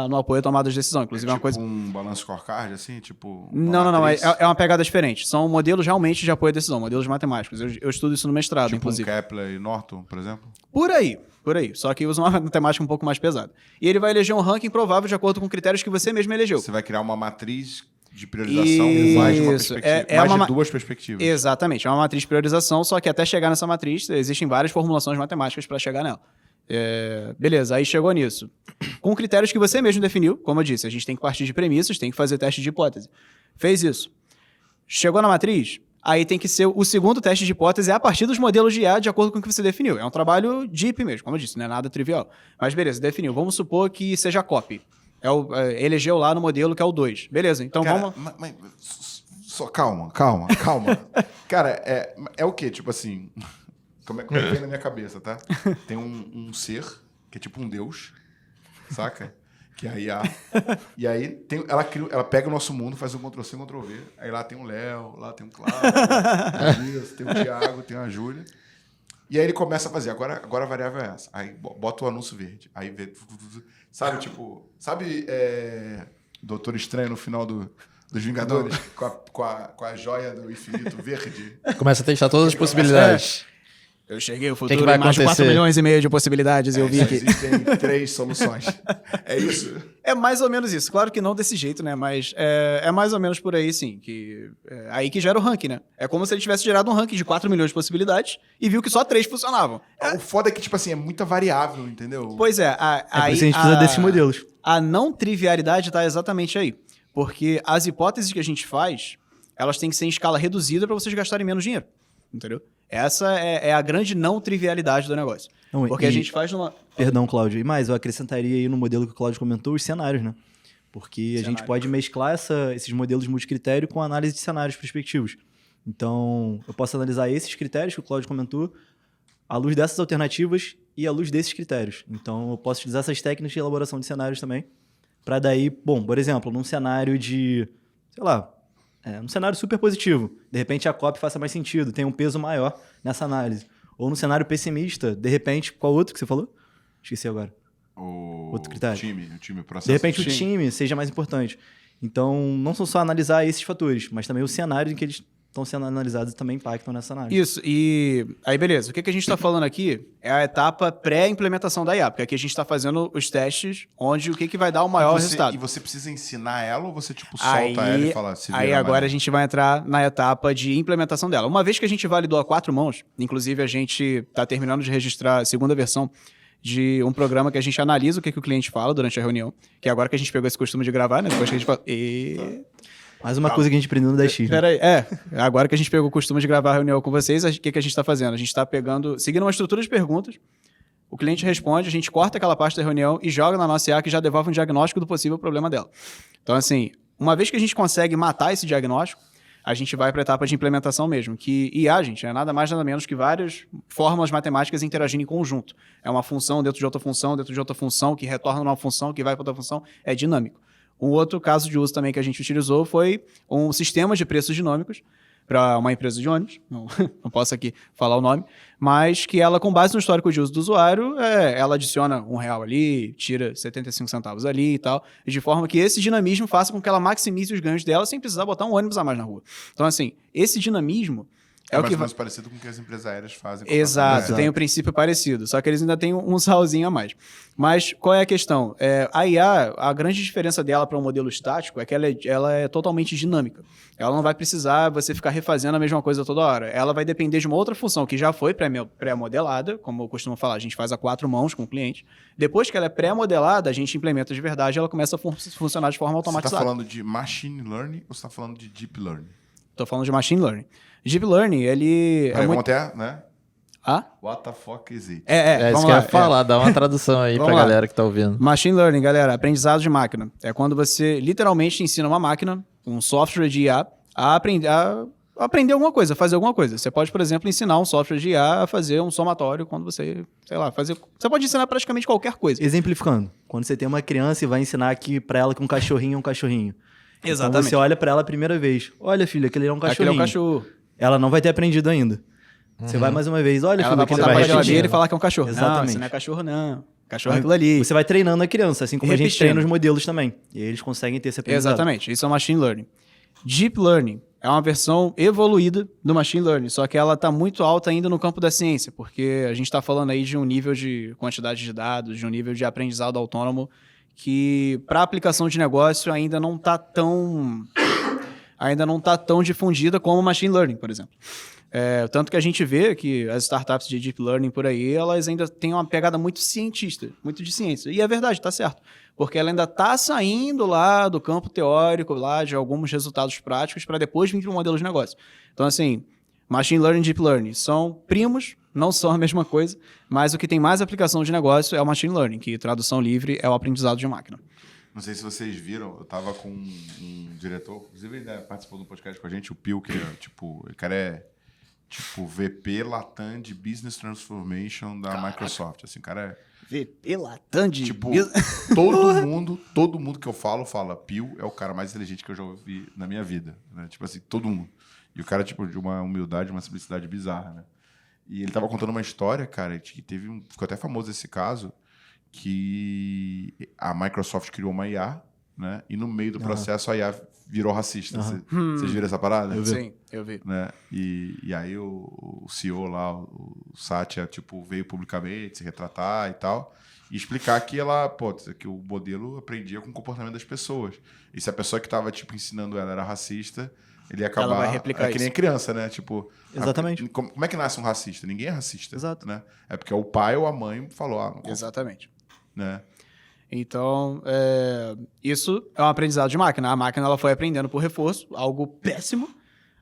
no apoio à tomada de decisão. Inclusive, é uma coisa... um balanço scorecard, assim? Tipo, Não. É uma pegada diferente. São modelos realmente de apoio à decisão, modelos matemáticos. Eu estudo isso no mestrado, tipo inclusive. Kepler e Norton, por exemplo? Por aí. Só que usa uma matemática um pouco mais pesada. E ele vai eleger um ranking provável de acordo com critérios que você mesmo elegeu. Você vai criar uma matriz de priorização mais de uma perspectiva. De duas perspectivas. Exatamente. É uma matriz de priorização, só que até chegar nessa matriz, existem várias formulações matemáticas para chegar nela. Beleza, aí chegou nisso. Com critérios que você mesmo definiu, como eu disse, a gente tem que partir de premissas, tem que fazer teste de hipótese. Fez isso. Chegou na matriz, aí tem que ser o segundo teste de hipótese a partir dos modelos de IA de acordo com o que você definiu. É um trabalho deep mesmo, como eu disse, não é nada trivial. Mas beleza, definiu. Vamos supor que seja copy. Elegeu lá no modelo que é o 2. Beleza, então cara, vamos... Só calma. Cara, é o quê? Tipo assim... Como é que vem na minha cabeça, tá? Tem um ser, que é tipo um deus, saca? Que é a IA. E aí ela pega o nosso mundo, faz um Ctrl+C, Ctrl+V. Aí lá tem o Léo, lá tem o Cláudio, tem o Thiago, tem a Júlia. E aí ele começa a fazer, agora a variável é essa. Aí bota o anúncio verde. Aí vê... Sabe, tipo... Sabe Doutor Estranho no final dos Vingadores? Com a joia do infinito verde? Começa a testar todas as possibilidades. Eu cheguei ao que futuro vai em mais de 4 acontecer? milhões e meio de possibilidades, eu vi que... Existem 3 soluções. É isso? É mais ou menos isso. Claro que não desse jeito, né? Mas é mais ou menos por aí, sim. Aí que gera o ranking, né? É como se ele tivesse gerado um ranking de 4 milhões de possibilidades e viu que só 3 funcionavam. O foda é que, tipo assim, é muita variável, entendeu? Pois é. Por isso a gente precisa desses modelos. A não trivialidade está exatamente aí. Porque as hipóteses que a gente faz, elas têm que ser em escala reduzida para vocês gastarem menos dinheiro. Entendeu? Essa é a grande não trivialidade do negócio. Não, porque a gente faz numa... Perdão, Cláudio. E mais, eu acrescentaria aí no modelo que o Cláudio comentou, os cenários, né? Porque a gente pode mesclar esses modelos multicritério com análise de cenários prospectivos. Então, eu posso analisar esses critérios que o Cláudio comentou à luz dessas alternativas e à luz desses critérios. Então, eu posso utilizar essas técnicas de elaboração de cenários também, para daí, por exemplo, num cenário de, sei lá, num cenário super positivo, de repente a copy faça mais sentido, tem um peso maior nessa análise. Ou no cenário pessimista, de repente, qual outro que você falou? Esqueci agora. Outro critério. O time, o processo. De repente o time seja mais importante. Então, não são só analisar esses fatores, mas também os cenários em que eles estão sendo analisados também impactam nessa análise. Isso, e aí beleza, o que a gente está falando aqui é a etapa pré-implementação da IA, porque aqui a gente está fazendo os testes onde o que vai dar o maior resultado. E você precisa ensinar ela ou você tipo solta ela e fala... Aí agora a gente vai entrar na etapa de implementação dela. Uma vez que a gente validou a 4 mãos, inclusive a gente está terminando de registrar a segunda versão de um programa que a gente analisa o que o cliente fala durante a reunião, que é agora que a gente pegou esse costume de gravar, né? Depois que a gente fala... Mais uma coisa que a gente aprendeu no 10X. Peraí, agora que a gente pegou o costume de gravar a reunião com vocês, o que a gente está fazendo? A gente está seguindo uma estrutura de perguntas, o cliente responde, a gente corta aquela parte da reunião e joga na nossa IA que já devolve um diagnóstico do possível problema dela. Então, assim, uma vez que a gente consegue matar esse diagnóstico, a gente vai para a etapa de implementação mesmo, que IA, gente, é nada mais nada menos que várias fórmulas matemáticas interagindo em conjunto. É uma função dentro de outra função, que retorna numa função, que vai para outra função, é dinâmico. Um outro caso de uso também que a gente utilizou foi um sistema de preços dinâmicos para uma empresa de ônibus, não posso aqui falar o nome, mas que ela, com base no histórico de uso do usuário, ela adiciona R$1 ali, tira 75 centavos ali e tal, de forma que esse dinamismo faça com que ela maximize os ganhos dela sem precisar botar um ônibus a mais na rua. Então, assim, esse dinamismo é o que mais parecido com o que as empresas aéreas fazem. Exato, tem um princípio parecido, só que eles ainda têm um salzinho a mais. Mas qual é a questão? A IA, a grande diferença dela para um modelo estático é que ela é totalmente dinâmica. Ela não vai precisar você ficar refazendo a mesma coisa toda hora. Ela vai depender de uma outra função que já foi pré-modelada, como eu costumo falar, a gente faz a 4 mãos com o cliente. Depois que ela é pré-modelada, a gente implementa de verdade e ela começa a funcionar de forma automatizada. Você está falando de machine learning ou você está falando de deep learning? Estou falando de machine learning. Deep Learning, ele... Vamos até, né? What the fuck is it? Isso que eu ia falar, dá uma tradução aí pra galera que tá ouvindo. Machine Learning, galera, aprendizado de máquina. É quando você literalmente ensina uma máquina, um software de IA, a aprender alguma coisa, fazer alguma coisa. Você pode, por exemplo, ensinar um software de IA a fazer um somatório quando você, sei lá, Você pode ensinar praticamente qualquer coisa. Exemplificando, quando você tem uma criança e vai ensinar aqui pra ela que um cachorrinho é um cachorrinho. Exatamente. Então você olha pra ela a primeira vez. Olha, filho, aquele é um Aquele é cachorrinho. um cachorro. Ela não vai ter aprendido ainda. Você vai mais uma vez. Olha, Ela filho, vai aquele é apontar um pra geladeira cachorrinho. e falar que é um cachorro. Não, Exatamente. isso não é cachorro, não. Cachorro é aquilo ali. Você vai treinando a criança, assim como a gente Repetindo. treina os modelos também. E aí eles conseguem ter esse aprendizado. Exatamente, isso é machine learning. Deep learning é uma versão evoluída do machine learning, só que ela está muito alta ainda no campo da ciência, porque a gente está falando aí de um nível de quantidade de dados, de um nível de aprendizado autônomo que, para aplicação de negócio, ainda não está tão difundida como o machine learning, por exemplo. Tanto que a gente vê que as startups de deep learning por aí, elas ainda têm uma pegada muito cientista, muito de ciência. E é verdade, está certo. Porque ela ainda está saindo lá do campo teórico, lá de alguns resultados práticos, para depois vir para o modelo de negócio. Então, assim, machine learning e deep learning são primos, não são a mesma coisa, mas o que tem mais aplicação de negócio é o machine learning, que tradução livre é o aprendizado de máquina. Não sei se vocês viram, eu tava com um diretor, inclusive ele participou do podcast com a gente, o Pio, que é tipo, o cara é tipo VP Latam de Business Transformation da Microsoft. Assim, o cara é VP Latam de... tipo, todo mundo que eu fala, Pio é o cara mais inteligente que eu já ouvi na minha vida, né? Tipo assim, todo mundo. E o cara, tipo, de uma humildade, uma simplicidade bizarra, né? E ele tava contando uma história, cara, que ficou até famoso esse caso, que a Microsoft criou uma IA, né? E no meio do processo a IA virou racista. Vocês viram essa parada? Sim, eu vi. Né? E aí o CEO lá, o Satya, tipo, veio publicamente se retratar e tal, e explicar que que o modelo aprendia com o comportamento das pessoas. E se a pessoa que estava tipo, ensinando ela era racista, ele ia acabar... Ela vai replicar que nem isso. criança, né? Tipo, Exatamente. como é que nasce um racista? Ninguém é racista. Exato. Né? É porque o pai ou a mãe falou, não Exatamente. né? Então, isso é um aprendizado de máquina. A máquina ela foi aprendendo por reforço, algo péssimo,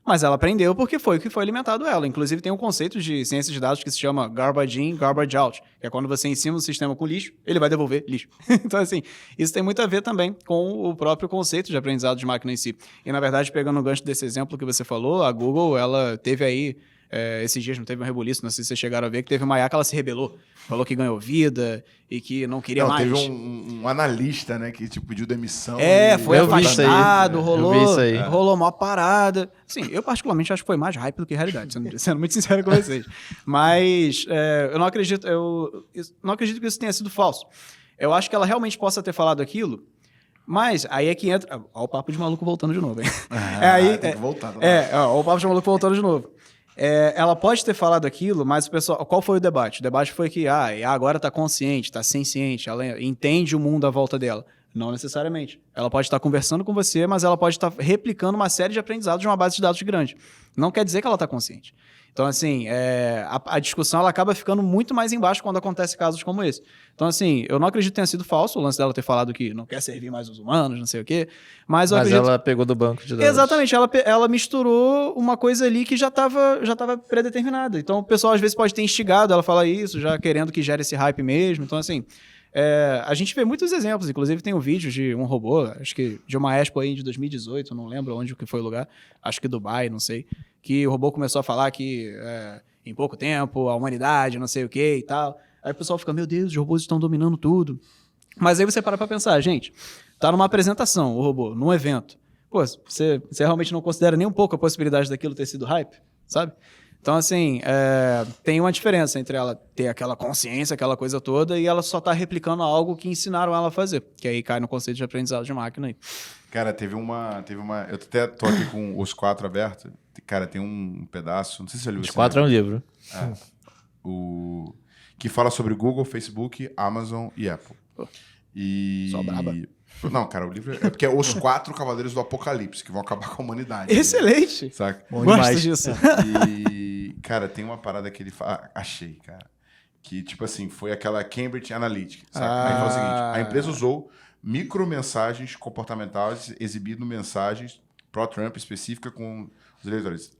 mas ela aprendeu porque foi o que foi alimentado ela. Inclusive, tem um conceito de ciência de dados que se chama garbage in, garbage out, que é quando você ensina o sistema com lixo, ele vai devolver lixo. Então, assim, isso tem muito a ver também com o próprio conceito de aprendizado de máquina em si. E, na verdade, pegando o gancho desse exemplo que você falou, a Google, ela teve aí... esses dias não teve um rebuliço, não sei se vocês chegaram a ver, que teve uma IA que ela se rebelou. Falou que ganhou vida e que não queria mais. Teve um analista, né, que tipo, pediu demissão. Foi Eu vi isso aí. afastado, Eu vi isso aí. rolou uma parada. Sim, eu particularmente acho que foi mais hype do que realidade, sendo muito sincero com vocês. Mas eu não acredito que isso tenha sido falso. Eu acho que ela realmente possa ter falado aquilo, mas aí é que entra... Ó o papo de maluco voltando de novo, hein? Tem que voltar. Ó o papo de maluco voltando de novo. Ela pode ter falado aquilo, mas o pessoal... Qual foi o debate? O debate foi que agora está consciente, está senciente, ela entende o mundo à volta dela. Não necessariamente. Ela pode estar conversando com você, mas ela pode estar replicando uma série de aprendizados de uma base de dados grande. Não quer dizer que ela está consciente. Então, assim, a discussão ela acaba ficando muito mais embaixo quando acontece casos como esse. Então, assim, eu não acredito que tenha sido falso o lance dela ter falado que não quer servir mais os humanos, não sei o quê. Mas ela pegou do banco de dados. Exatamente, ela misturou uma coisa ali que já estava predeterminada. Então, o pessoal às vezes pode ter instigado ela a falar isso, já querendo que gere esse hype mesmo. Então, assim, a gente vê muitos exemplos. Inclusive, tem um vídeo de um robô, acho que de uma Expo aí de 2018, não lembro onde que foi o lugar, acho que Dubai, não sei, que o robô começou a falar que em pouco tempo a humanidade, não sei o que e tal. Aí o pessoal fica, meu Deus, os robôs estão dominando tudo. Mas aí você para pra pensar, gente, tá numa apresentação, o robô, num evento. Pô, você realmente não considera nem um pouco a possibilidade daquilo ter sido hype, sabe? Então, assim, tem uma diferença entre ela ter aquela consciência, aquela coisa toda, e ela só tá replicando algo que ensinaram ela a fazer. Que aí cai no conceito de aprendizado de máquina aí. Cara, teve uma... Eu até tô aqui com os 4 abertos. Cara, tem um pedaço, não sei se você viu. Os 4 é um livro. Que fala sobre Google, Facebook, Amazon e Apple. Só braba. Não, cara, o livro é porque é os 4 cavaleiros do apocalipse que vão acabar com a humanidade. Excelente! Né? Saca? Bom Gosto demais. disso. E, cara, tem uma parada que ele fala... Achei, cara. Que, tipo assim, foi aquela Cambridge Analytica. Saca? Aí ele fala o seguinte, a empresa usou micromensagens comportamentais exibindo mensagens pró-Trump específica com os eleitores.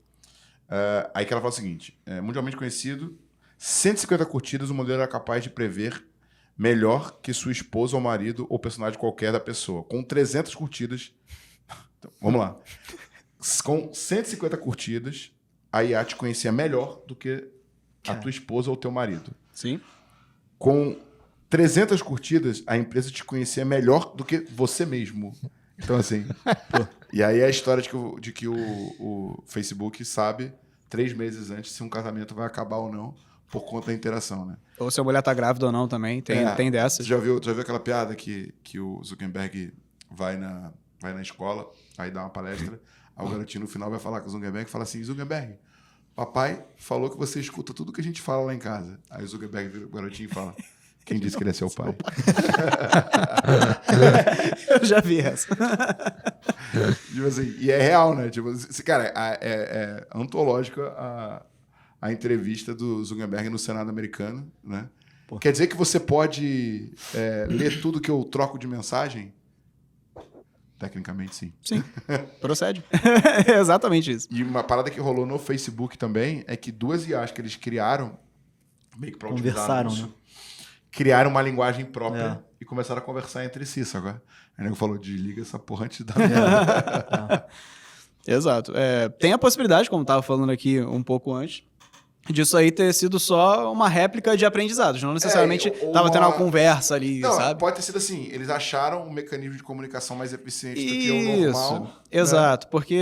Aí que ela fala o seguinte, mundialmente conhecido, 150 curtidas, o modelo era capaz de prever melhor que sua esposa ou marido ou personagem qualquer da pessoa. Com 300 curtidas... Então, vamos lá. Com 150 curtidas, a IA te conhecia melhor do que a tua esposa ou teu marido. Sim. Com 300 curtidas, a empresa te conhecia melhor do que você mesmo. Então, assim... E aí é a história de que o Facebook sabe 3 meses antes se um casamento vai acabar ou não por conta da interação, né? Ou se a mulher tá grávida ou não também, tem dessas. Você já viu aquela piada que o Zuckerberg vai na escola, aí dá uma palestra, aí o garotinho no final vai falar com o Zuckerberg e fala assim, Zuckerberg, papai falou que você escuta tudo que a gente fala lá em casa. Aí o Zuckerberg vira o garotinho e fala, quem disse que ele é seu pai? Eu já vi essa. Tipo assim, e é real, né? Tipo, cara, é antológica a entrevista do Zuckerberg no Senado americano, né? Quer dizer que você pode ler tudo que eu troco de mensagem? Tecnicamente, sim. Sim, procede. É exatamente isso. E uma parada que rolou no Facebook também é que 2 IAs que eles criaram, meio que pra utilizar Conversaram, anúncio, né? criaram uma linguagem própria e começaram a conversar entre si, sabe? Aí o nego falou, desliga essa porra antes da merda. Exato. Tem a possibilidade, como estava falando aqui um pouco antes, disso aí ter sido só uma réplica de aprendizados. Não necessariamente estava tendo uma conversa ali, Não, sabe? pode ter sido assim. Eles acharam um mecanismo de comunicação mais eficiente do que o normal. Isso, exato. Porque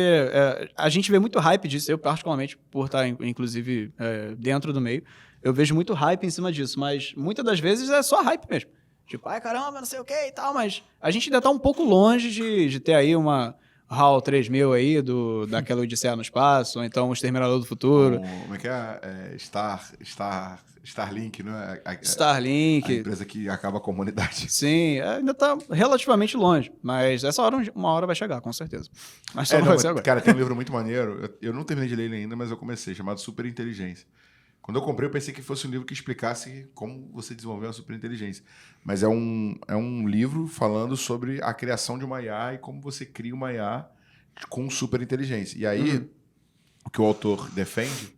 a gente vê muito hype disso. Eu, particularmente, por estar, inclusive, dentro do meio, eu vejo muito hype em cima disso. Mas, muitas das vezes, é só hype mesmo. Tipo, ai, caramba, não sei o que e tal. Mas a gente ainda está um pouco longe de ter aí uma... HAL 3000 aí, daquela Odisseia no Espaço, ou então o Exterminador do Futuro. Como é que é? Starlink, não é? Starlink. A empresa que acaba com a comunidade. Sim, ainda tá relativamente longe, mas essa hora, uma hora vai chegar, com certeza. Mas só não vai ser agora. Cara, tem um livro muito maneiro, eu não terminei de ler ele ainda, mas eu comecei, chamado Superinteligência. Quando eu comprei, eu pensei que fosse um livro que explicasse como você desenvolveu a superinteligência. Mas é um livro falando sobre a criação de uma IA e como você cria uma IA com superinteligência. E aí, o que o autor defende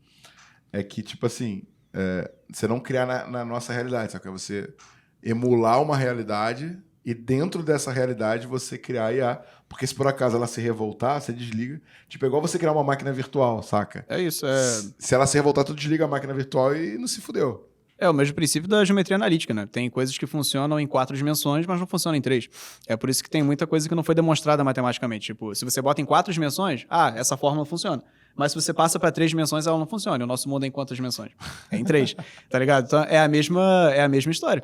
é que, tipo assim, você não criar na nossa realidade, sabe? É você emular uma realidade e dentro dessa realidade você criar a IA. Porque se por acaso ela se revoltar, você desliga. Tipo, é igual você criar uma máquina virtual, saca? É isso, Se ela se revoltar, tu desliga a máquina virtual e não se fudeu. É o mesmo princípio da geometria analítica, né? Tem coisas que funcionam em 4 dimensões, mas não funcionam em 3. É por isso que tem muita coisa que não foi demonstrada matematicamente. Tipo, se você bota em 4 dimensões, essa fórmula funciona. Mas se você passa para 3 dimensões, ela não funciona. O nosso mundo é em quantas dimensões? É em 3, tá ligado? Então, é a mesma história.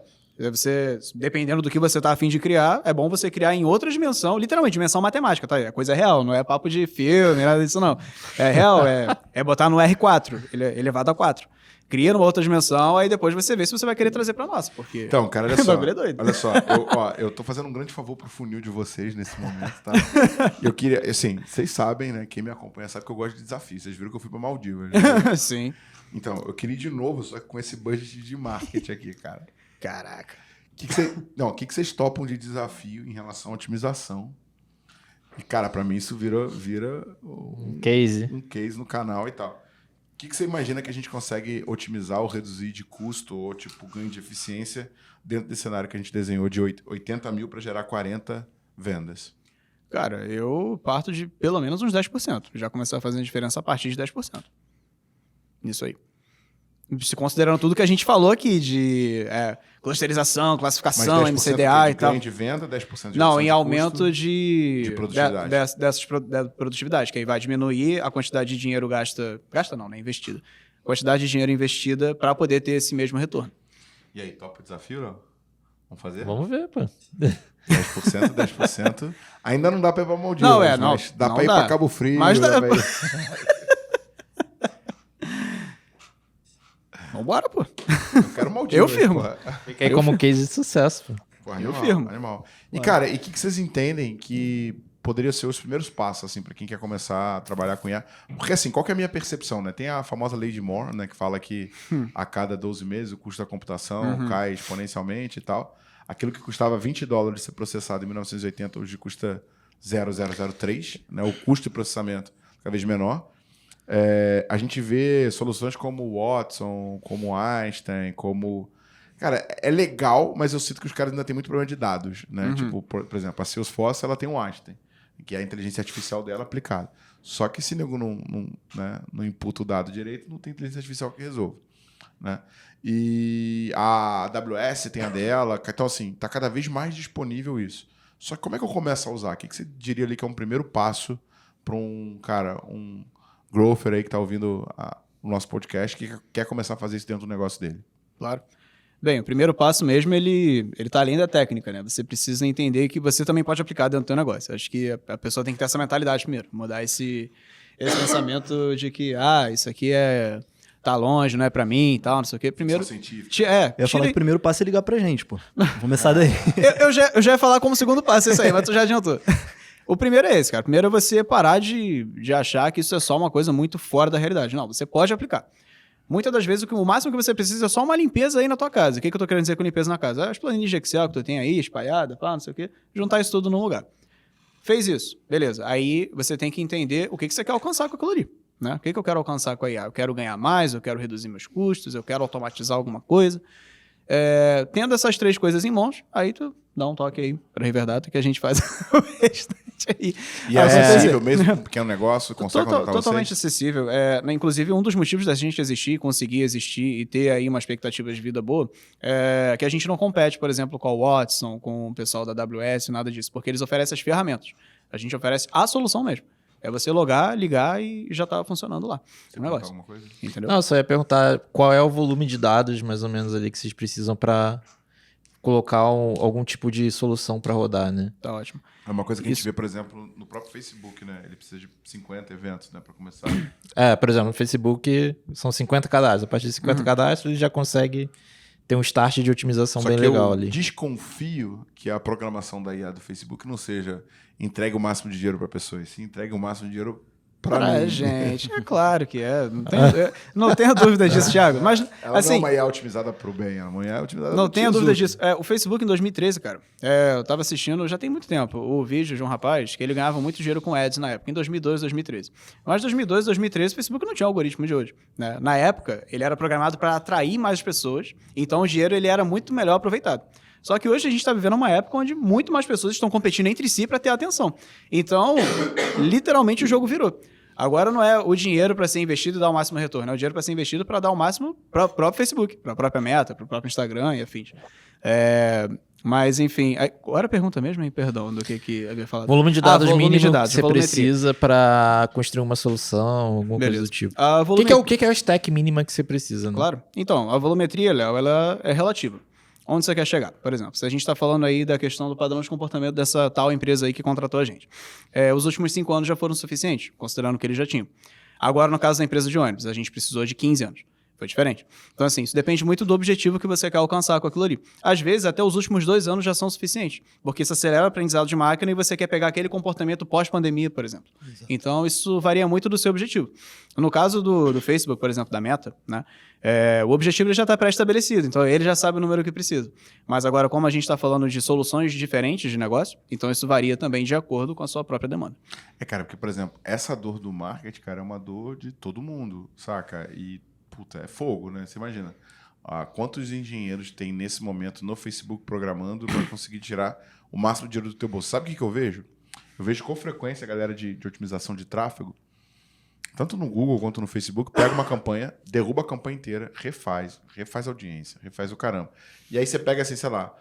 Você, dependendo do que você tá a fim de criar, é bom você criar em outra dimensão, literalmente, dimensão matemática, tá? É coisa real, não é papo de filme, nada disso não. É real, é botar no R4, elevado a 4. Cria numa outra dimensão, aí depois você vê se você vai querer trazer pra nossa, porque... Então, cara, olha só. É doido. Olha só, eu tô fazendo um grande favor pro funil de vocês nesse momento, tá? Eu queria, assim, vocês sabem, né? Quem me acompanha sabe que eu gosto de desafios. Vocês viram que eu fui pra Maldivas, né? Sim. Então, eu queria ir de novo, só que com esse budget de marketing aqui, cara. Caraca. O que vocês topam de desafio em relação à otimização? E, cara, pra mim isso vira um case no canal e tal. O que você imagina que a gente consegue otimizar ou reduzir de custo ou, tipo, ganho de eficiência dentro desse cenário que a gente desenhou de 80 mil para gerar 40 vendas? Cara, eu parto de pelo menos uns 10%. Já começar a fazer diferença a partir de 10%. Nisso aí. Se considerando tudo que a gente falou aqui de clusterização, classificação, MCDA e tal. Ganho de venda, 10% de Não, em de aumento custo, de produtividade. Dessas produtividade, que aí vai diminuir a quantidade de dinheiro investida. A quantidade de dinheiro investida para poder ter esse mesmo retorno. E aí, topa o desafio, não? Vamos fazer? Vamos ver, pô. 10%. Ainda não dá pra ir pra Maldivas, Não, mas dá não pra ir dá. pra Cabo Frio. Mas dá pra ir... Vambora, pô. Eu quero Maldivas. Eu firmo. Porra. Fica aí como case de sucesso, pô. Porra, Eu animal, firmo. Animal. E, cara, e o que vocês entendem que poderia ser os primeiros passos, assim, para quem quer começar a trabalhar com IA? Porque, assim, qual que é a minha percepção, né? Tem a famosa lei de Moore, né? Que fala que a cada 12 meses o custo da computação cai exponencialmente e tal. Aquilo que custava $20 ser processado em 1980, hoje custa 0,003, né? O custo de processamento cada vez menor. A gente vê soluções como Watson, como Einstein, como... Cara, é legal, mas eu sinto que os caras ainda têm muito problema de dados, né? Tipo, por exemplo, a Salesforce, ela tem o Einstein, que é a inteligência artificial dela aplicada. Só que se nego não imputa o dado direito, não tem inteligência artificial que resolva, né? E a AWS tem a dela. Então, assim, tá cada vez mais disponível isso. Só que como é que eu começo a usar? O que você diria ali que é um primeiro passo para um growther aí que está ouvindo o nosso podcast que quer começar a fazer isso dentro do negócio dele? Claro. Bem, o primeiro passo mesmo, ele tá além da técnica, né? Você precisa entender que você também pode aplicar dentro do teu negócio. Acho que a pessoa tem que ter essa mentalidade primeiro, mudar esse pensamento de que, isso aqui tá longe, não é pra mim e tal, não sei o quê. Primeiro, Só científico. Eu ia falar que o primeiro passo é ligar pra gente, pô. Vamos começar daí. eu já ia falar como segundo passo isso aí, mas tu já adiantou. O primeiro é esse, cara. Primeiro é você parar de achar que isso é só uma coisa muito fora da realidade. Não, você pode aplicar. Muitas das vezes, o máximo que você precisa é só uma limpeza aí na tua casa. O que eu tô querendo dizer com limpeza na casa? As planilhas de Excel que tu tem aí, espalhada, não sei o quê. Juntar isso tudo num lugar. Fez isso, beleza. Aí você tem que entender o que você quer alcançar com aquilo ali. Né? O que eu quero alcançar com a IA? Eu quero ganhar mais, eu quero reduzir meus custos, eu quero automatizar alguma coisa. Tendo essas 3 coisas em mãos, aí tu dá um toque aí pra Riverdata que a gente faz o restante aí. E é acessível mesmo com um pequeno negócio? Consegue contratar Totalmente vocês? acessível. Inclusive, um dos motivos da gente existir, conseguir existir e ter aí uma expectativa de vida boa é que a gente não compete, por exemplo, com a Watson, com o pessoal da AWS, nada disso, porque eles oferecem as ferramentas. A gente oferece a solução mesmo. É você logar, ligar e já tá funcionando lá. Você O negócio. alguma coisa? Entendeu? Não, só ia perguntar qual é o volume de dados, mais ou menos, ali que vocês precisam para colocar algum tipo de solução para rodar, né? Tá ótimo. É uma coisa que a gente Isso. vê, por exemplo, no próprio Facebook, né? Ele precisa de 50 eventos, né? Para começar. Por exemplo, no Facebook são 50 cadastros. A partir de 50 cadastros, ele já consegue ter um start de otimização Só bem que legal eu ali. desconfio que a programação da IA do Facebook não seja entregue o máximo de dinheiro para pessoas, sim entregue o máximo de dinheiro para mim. gente, é claro que é. Não tenha dúvida disso, Thiago. Mas, Ela assim, não é uma IA otimizada para o bem, ela é uma IA otimizada não pro tenha tesouro. dúvida disso. O Facebook em 2013, cara, eu tava assistindo, já tem muito tempo, o vídeo de um rapaz que ele ganhava muito dinheiro com ads na época, em 2012, 2013. Mas em 2012, 2013, o Facebook não tinha o algoritmo de hoje. Né? Na época, ele era programado para atrair mais pessoas, então o dinheiro ele era muito melhor aproveitado. Só que hoje a gente está vivendo uma época onde muito mais pessoas estão competindo entre si para ter atenção. Então, literalmente, o jogo virou. Agora não é o dinheiro para ser investido e dar o máximo retorno, é o dinheiro para ser investido para dar o máximo para o próprio Facebook, para a própria Meta, para o próprio Instagram e afins. Mas, enfim, qual era a pergunta mesmo, hein? Perdão, do que havia falado. Volume de dados volume mínimo de dados, que você volumetria. precisa para construir uma solução, alguma Beleza. coisa do tipo. A O que é a stack mínima que você precisa, né? Claro. Então, a volumetria, Léo, ela é relativa. Onde você quer chegar? Por exemplo, se a gente está falando aí da questão do padrão de comportamento dessa tal empresa aí que contratou a gente. Os últimos 5 anos já foram suficientes, considerando que eles já tinham. Agora, no caso da empresa de ônibus, a gente precisou de 15 anos. Foi diferente. Então, assim, isso depende muito do objetivo que você quer alcançar com aquilo ali. Às vezes, até os últimos 2 anos já são suficientes, porque isso acelera o aprendizado de máquina e você quer pegar aquele comportamento pós-pandemia, por exemplo. Exato. Então, isso varia muito do seu objetivo. No caso do Facebook, por exemplo, da Meta, né, o objetivo ele já está pré-estabelecido, então ele já sabe o número que precisa. Mas agora, como a gente está falando de soluções diferentes de negócio, então isso varia também de acordo com a sua própria demanda. Cara, porque, por exemplo, essa dor do marketing, cara, é uma dor de todo mundo, saca? E puta, é fogo, né? Você imagina quantos engenheiros tem nesse momento no Facebook programando para conseguir tirar o máximo de dinheiro do teu bolso. Sabe o que eu vejo? Eu vejo com frequência a galera de otimização de tráfego, tanto no Google quanto no Facebook, pega uma campanha, derruba a campanha inteira, refaz a audiência, refaz o caramba. E aí você pega assim, sei lá,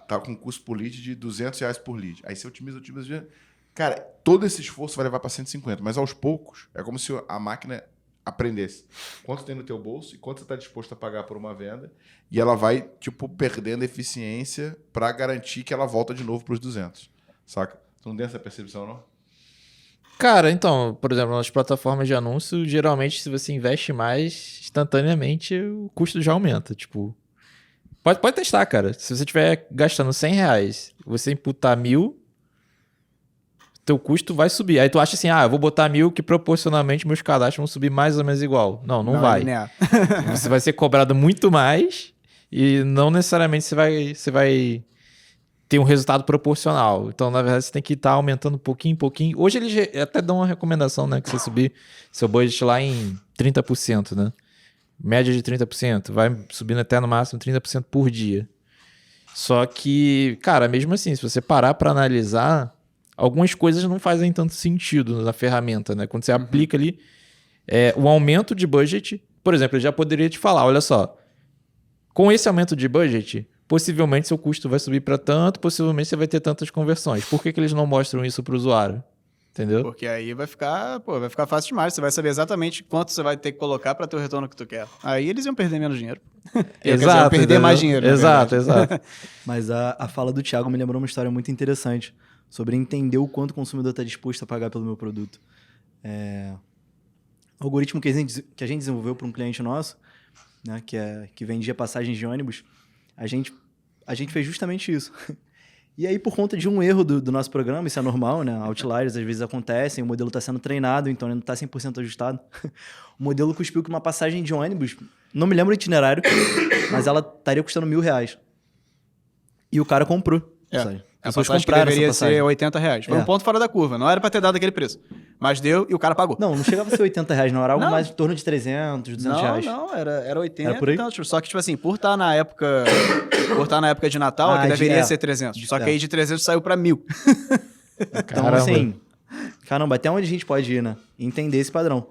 tá com um custo por lead de R$200 por lead. Aí você otimiza. Cara, todo esse esforço vai levar para 150, mas aos poucos é como se a máquina aprendesse quanto tem no teu bolso e quanto você está disposto a pagar por uma venda, e ela vai, tipo, perdendo eficiência para garantir que ela volta de novo para os 200, saca? Tu não tem essa percepção, não? Cara, então, por exemplo, nas plataformas de anúncio, geralmente, se você investe mais, instantaneamente o custo já aumenta. Tipo, pode testar, cara. Se você estiver gastando R$100, você imputar 1.000, teu custo vai subir. Aí tu acha assim, eu vou botar 1.000 que proporcionalmente meus cadastros vão subir mais ou menos igual. Não vai. Você vai ser cobrado muito mais e não necessariamente você vai ter um resultado proporcional. Então, na verdade, você tem que estar aumentando pouquinho em pouquinho. Hoje eles até dão uma recomendação, né? Que você subir seu budget lá em 30%, né? Média de 30%. Vai subindo até no máximo 30% por dia. Só que, cara, mesmo assim, se você parar para analisar, algumas coisas não fazem tanto sentido na ferramenta, né? Quando você aplica ali o aumento de budget, por exemplo, eu já poderia te falar, olha só, com esse aumento de budget, possivelmente seu custo vai subir para tanto, possivelmente você vai ter tantas conversões. Por que eles não mostram isso para o usuário? Entendeu? Porque aí vai ficar fácil demais. Você vai saber exatamente quanto você vai ter que colocar para ter o retorno que tu quer. Aí eles iam perder menos dinheiro. Iam perder entendeu? mais dinheiro. na Exato, verdade. exato. Mas a fala do Thiago me lembrou uma história muito interessante sobre entender o quanto o consumidor está disposto a pagar pelo meu produto. O algoritmo que a gente desenvolveu para um cliente nosso, né, que vendia passagens de ônibus, a gente fez justamente isso. E aí, por conta de um erro do nosso programa, isso é normal, né? Outliers às vezes acontecem, o modelo está sendo treinado, então ele não está 100% ajustado. O modelo cuspiu que uma passagem de ônibus, não me lembro o itinerário, mas ela estaria custando R$1.000. E o cara comprou. Sabe? A Pessoas passagem que compraram deveria essa passagem. ser R$80. Foi um ponto fora da curva. Não era pra ter dado aquele preço. Mas deu e o cara pagou. Não chegava a ser R$80, não. Era algo Não. mais em torno de 300, 200 reais. Não, era 80. Era por aí? Então, só que, tipo assim, por estar na época de Natal, que deveria ser 300. Só que aí de 300 saiu pra 1.000. Então, Caramba. assim, caramba, até onde a gente pode ir, né? E entender esse padrão.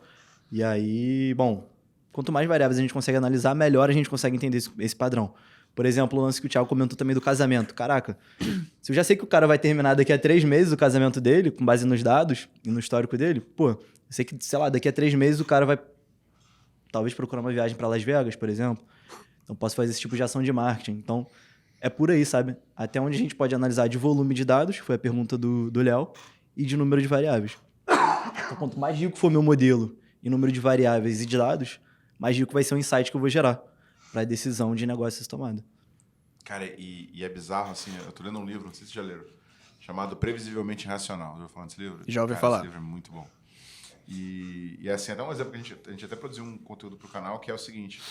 E aí, bom, quanto mais variáveis a gente consegue analisar, melhor a gente consegue entender esse padrão. Por exemplo, o lance que o Thiago comentou também do casamento. Caraca, se eu já sei que o cara vai terminar daqui a 3 meses o casamento dele, com base nos dados e no histórico dele, pô, eu sei que, sei lá, daqui a 3 meses o cara vai talvez procurar uma viagem para Las Vegas, por exemplo. Então, posso fazer esse tipo de ação de marketing. Então, é por aí, sabe? Até onde a gente pode analisar de volume de dados, foi a pergunta do Léo, e de número de variáveis. Então, quanto mais rico for meu modelo em número de variáveis e de dados, mais rico vai ser o insight que eu vou gerar para a decisão de negócio ser tomada. Cara, e é bizarro, assim, eu tô lendo um livro, não sei se vocês já leram, chamado Previsivelmente Racional. Já ouviu falar desse livro? Já ouvi Cara, falar. Esse livro é muito bom. E assim, até um exemplo que a gente até produziu um conteúdo pro canal, que é o seguinte,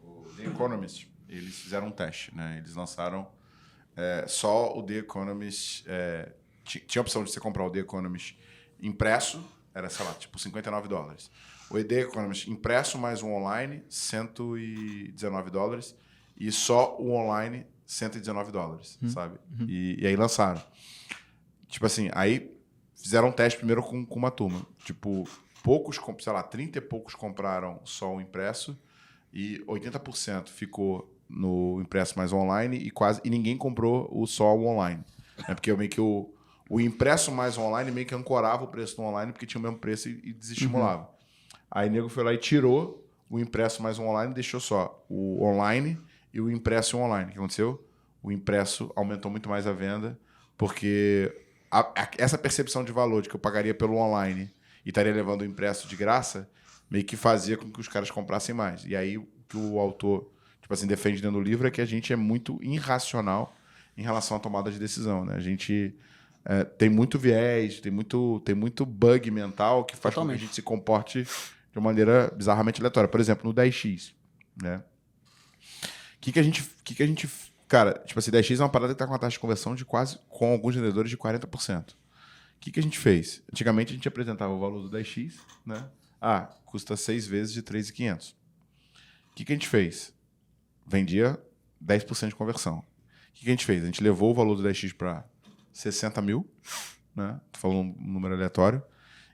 o The Economist, eles fizeram um teste, né? Eles lançaram só o The Economist, tinha a opção de você comprar o The Economist impresso, era, sei lá, tipo $59. O The Economist impresso mais um online, $119. E só o online, $119, sabe? E aí lançaram. Tipo assim, aí fizeram um teste primeiro com uma turma. Tipo, poucos, sei lá, 30 e poucos compraram só o impresso e 80% ficou no impresso mais online e ninguém comprou só o online. Né? Porque meio que o impresso mais online meio que ancorava o preço do online porque tinha o mesmo preço e desestimulava. Aí o nego foi lá e tirou o impresso mais o online e deixou só o online e o impresso e o online. O que aconteceu? O impresso aumentou muito mais a venda, porque essa percepção de valor de que eu pagaria pelo online e estaria levando o impresso de graça, meio que fazia com que os caras comprassem mais. E aí o que o autor, tipo assim, defende dentro do livro é que a gente é muito irracional em relação à tomada de decisão, né? A gente tem muito viés, tem muito bug mental que faz com que a gente se comporte de uma maneira bizarramente aleatória. Por exemplo, no 10x, né? O que a gente... Cara, tipo assim, 10x é uma parada que tá com uma taxa de conversão de quase, com alguns vendedores, de 40%. O que a gente fez? Antigamente, a gente apresentava o valor do 10x, né? Custa 6 vezes de 3.500. O que a gente fez? Vendia 10% de conversão. O que a gente fez? A gente levou o valor do 10x para 60 mil, né? Tô falando um número aleatório,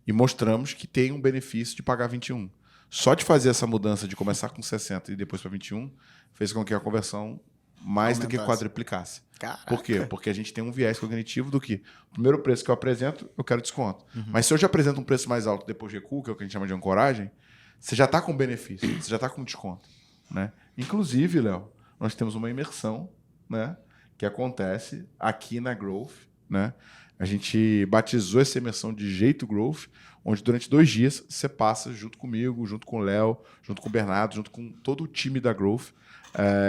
e mostramos que tem um benefício de pagar 21. Só de fazer essa mudança de começar com 60 e depois para 21 fez com que a conversão mais do que quadriplicasse. Caraca. Por quê? Porque a gente tem um viés cognitivo do que o primeiro preço que eu apresento, eu quero desconto. Mas se eu já apresento um preço mais alto depois de recuo, que é o que a gente chama de ancoragem, você já está com benefício, você já está com desconto. Né? Inclusive, Léo, nós temos uma imersão, né, que acontece aqui na Growth. Né? A gente batizou essa imersão de Jeito Growth, onde durante 2 dias você passa junto comigo, junto com o Léo, junto com o Bernardo, junto com todo o time da Growth,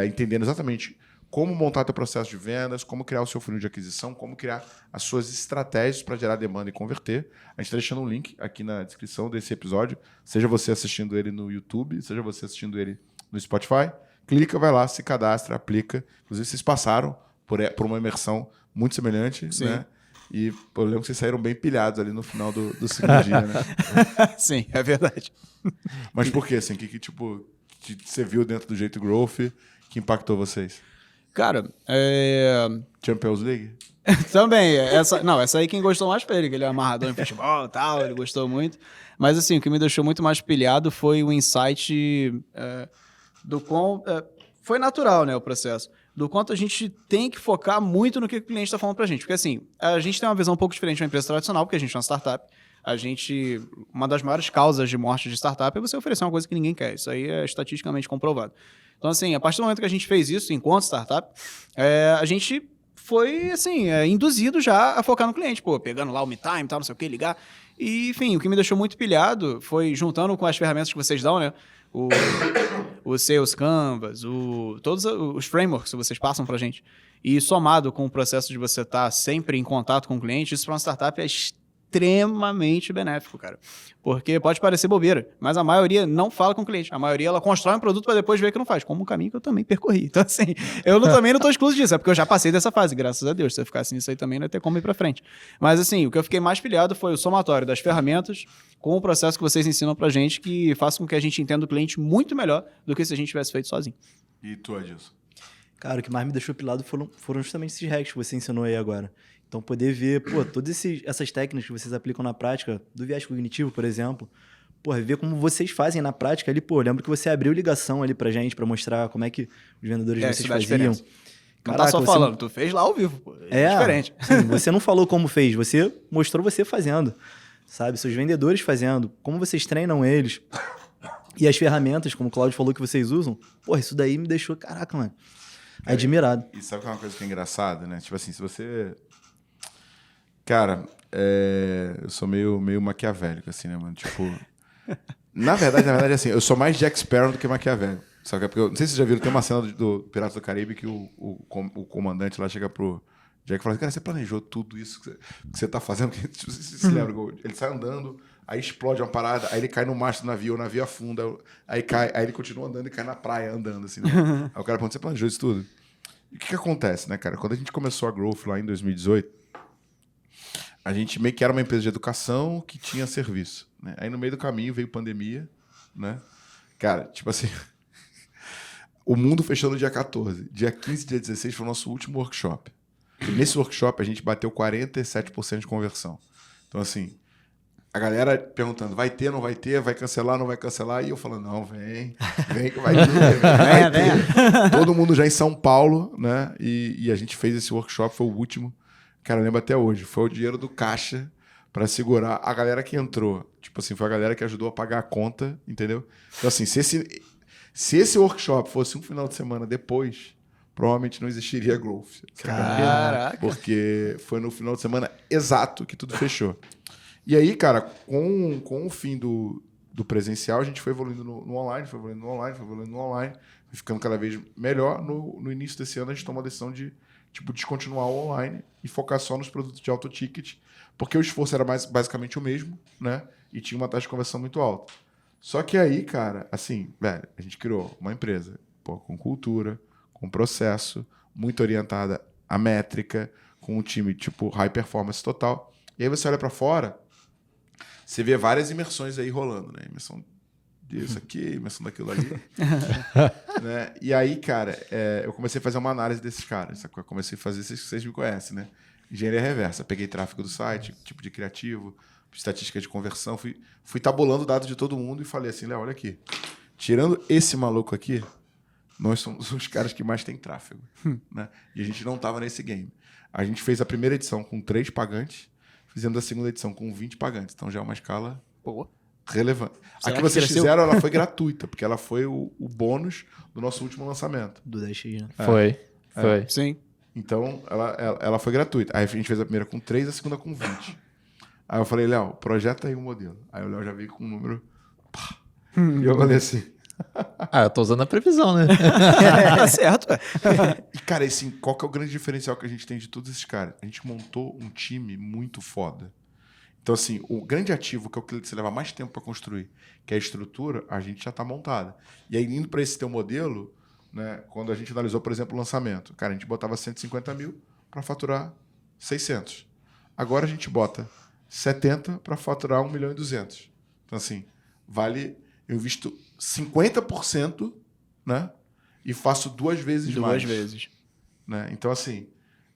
entendendo exatamente como montar teu processo de vendas, como criar o seu funil de aquisição, como criar as suas estratégias para gerar demanda e converter. A gente está deixando um link aqui na descrição desse episódio, seja você assistindo ele no YouTube, seja você assistindo ele no Spotify. Clica, vai lá, se cadastra, aplica. Inclusive, vocês passaram por uma imersão muito semelhante, Sim. né? E eu lembro que vocês saíram bem pilhados ali no final do segundo dia, né? Sim, é verdade. Mas por quê? Assim, que tipo que você viu dentro do Jeito Growth que impactou vocês? Cara, Champions League? também, essa aí quem gostou mais foi ele, que ele é amarrador em futebol e tal, ele gostou muito. Mas assim, o que me deixou muito mais pilhado foi o insight do quão foi natural, né, o processo. Do quanto a gente tem que focar muito no que o cliente está falando pra gente. Porque, assim, a gente tem uma visão um pouco diferente de uma empresa tradicional, porque a gente é uma startup. Uma das maiores causas de morte de startup é você oferecer uma coisa que ninguém quer. Isso aí é estatisticamente comprovado. Então, assim, a partir do momento que a gente fez isso, enquanto startup, a gente foi, assim, induzido já a focar no cliente. Pô, pegando lá o MeTime e tal, não sei o que, ligar. E, enfim, o que me deixou muito pilhado foi, juntando com as ferramentas que vocês dão, né? O Sales Canvas, todos os frameworks que vocês passam pra gente. E somado com o processo de você estar sempre em contato com o cliente, isso para uma startup é extremamente benéfico, cara. Porque pode parecer bobeira, mas a maioria não fala com o cliente. A maioria, ela constrói um produto para depois ver que não faz, como um caminho que eu também percorri. Então, assim, também não tô excluso disso, é porque eu já passei dessa fase, graças a Deus. Se eu ficasse nisso aí também, não ia ter como ir pra frente. Mas, assim, o que eu fiquei mais pilhado foi o somatório das ferramentas com o processo que vocês ensinam pra gente, que faça com que a gente entenda o cliente muito melhor do que se a gente tivesse feito sozinho. E tu, Adilson? Cara, o que mais me deixou pilhado foram justamente esses hacks que você ensinou aí agora. Então, poder ver, todas essas técnicas que vocês aplicam na prática, do viés cognitivo, por exemplo, ver como vocês fazem na prática ali, lembro que você abriu ligação ali pra gente, pra mostrar como é que os vendedores de vocês faziam. Não tá só falando, tu fez lá ao vivo, pô. É diferente. Sim, você não falou como fez, você mostrou você fazendo, sabe? Seus vendedores fazendo, como vocês treinam eles. E as ferramentas, como o Claudio falou que vocês usam, isso daí me deixou, caraca, mano, admirado. E sabe que é uma coisa que é engraçada, né? Tipo assim, se você... Cara, eu sou meio maquiavélico, assim, né, mano? Tipo... Na verdade, assim, eu sou mais Jack Sparrow do que maquiavélico. Sabe? Porque não sei se vocês já viram, tem uma cena do Piratas do Caribe que o comandante lá chega pro Jack e fala assim, cara, você planejou tudo isso que você tá fazendo? Você se lembra? Ele sai andando, aí explode uma parada, aí ele cai no mastro do navio, o navio afunda, aí ele continua andando e cai na praia andando, assim, né? Aí o cara pergunta, você planejou isso tudo? E o que acontece, né, cara? Quando a gente começou a Growth lá em 2018, a gente meio que era uma empresa de educação que tinha serviço, né? Aí no meio do caminho veio pandemia, né? Cara, tipo assim, o mundo fechou no dia 14. Dia 15 e dia 16 foi o nosso último workshop. E nesse workshop a gente bateu 47% de conversão. Então, assim, a galera perguntando, vai ter, não vai ter, vai cancelar, não vai cancelar? E eu falando, não, vem que vai ter. Venha. Todo mundo já em São Paulo, né? E a gente fez esse workshop, foi o último. Cara, eu lembro até hoje. Foi o dinheiro do caixa para segurar a galera que entrou. Tipo assim, foi a galera que ajudou a pagar a conta, entendeu? Então, assim, se esse workshop fosse um final de semana depois, provavelmente não existiria Growth. Caraca! Porque foi no final de semana exato que tudo fechou. E aí, cara, com o fim do presencial, a gente foi evoluindo no online, foi evoluindo no online, ficando cada vez melhor. No início desse ano, a gente tomou a decisão de descontinuar o online e focar só nos produtos de alto ticket, porque o esforço era basicamente o mesmo, né? E tinha uma taxa de conversão muito alta. Só que aí, cara, assim, velho, a gente criou uma empresa com cultura, com processo, muito orientada à métrica, com um time tipo high performance total. E aí você olha para fora, você vê várias imersões aí rolando, né? Imersão disso aqui, imersão daquilo ali. Né? E aí, cara, eu comecei a fazer uma análise desses caras. Eu comecei a fazer, vocês me conhecem, né? Engenharia reversa. Peguei tráfego do site, tipo de criativo, estatística de conversão, fui tabulando dados de todo mundo e falei assim, Léo, olha aqui, tirando esse maluco aqui, nós somos os caras que mais tem tráfego. Né? E a gente não estava nesse game. A gente fez a primeira edição com 3 pagantes, fizemos a segunda edição com 20 pagantes. Então já é uma escala relevante. A que vocês fizeram, ela foi gratuita, porque ela foi o bônus do nosso último lançamento. Do 10x, né? Foi. Sim. Então, ela foi gratuita. Aí a gente fez a primeira com 3, a segunda com 20. Aí eu falei, Léo, projeta aí um modelo. Aí o Léo já veio com um número... E eu falei assim... eu tô usando a previsão, né? É certo. E, cara, assim, qual que é o grande diferencial que a gente tem de todos esses caras? A gente montou um time muito foda. Então, assim, o grande ativo, que é o que você leva mais tempo para construir, que é a estrutura, a gente já está montada. E aí, indo para esse teu modelo, né, quando a gente analisou, por exemplo, o lançamento, cara, a gente botava 150 mil para faturar 600. Agora a gente bota 70 para faturar 1 milhão e 200. Então, assim, eu invisto 50%, né, e faço 2 vezes mais. 2 vezes. Né? Então, assim,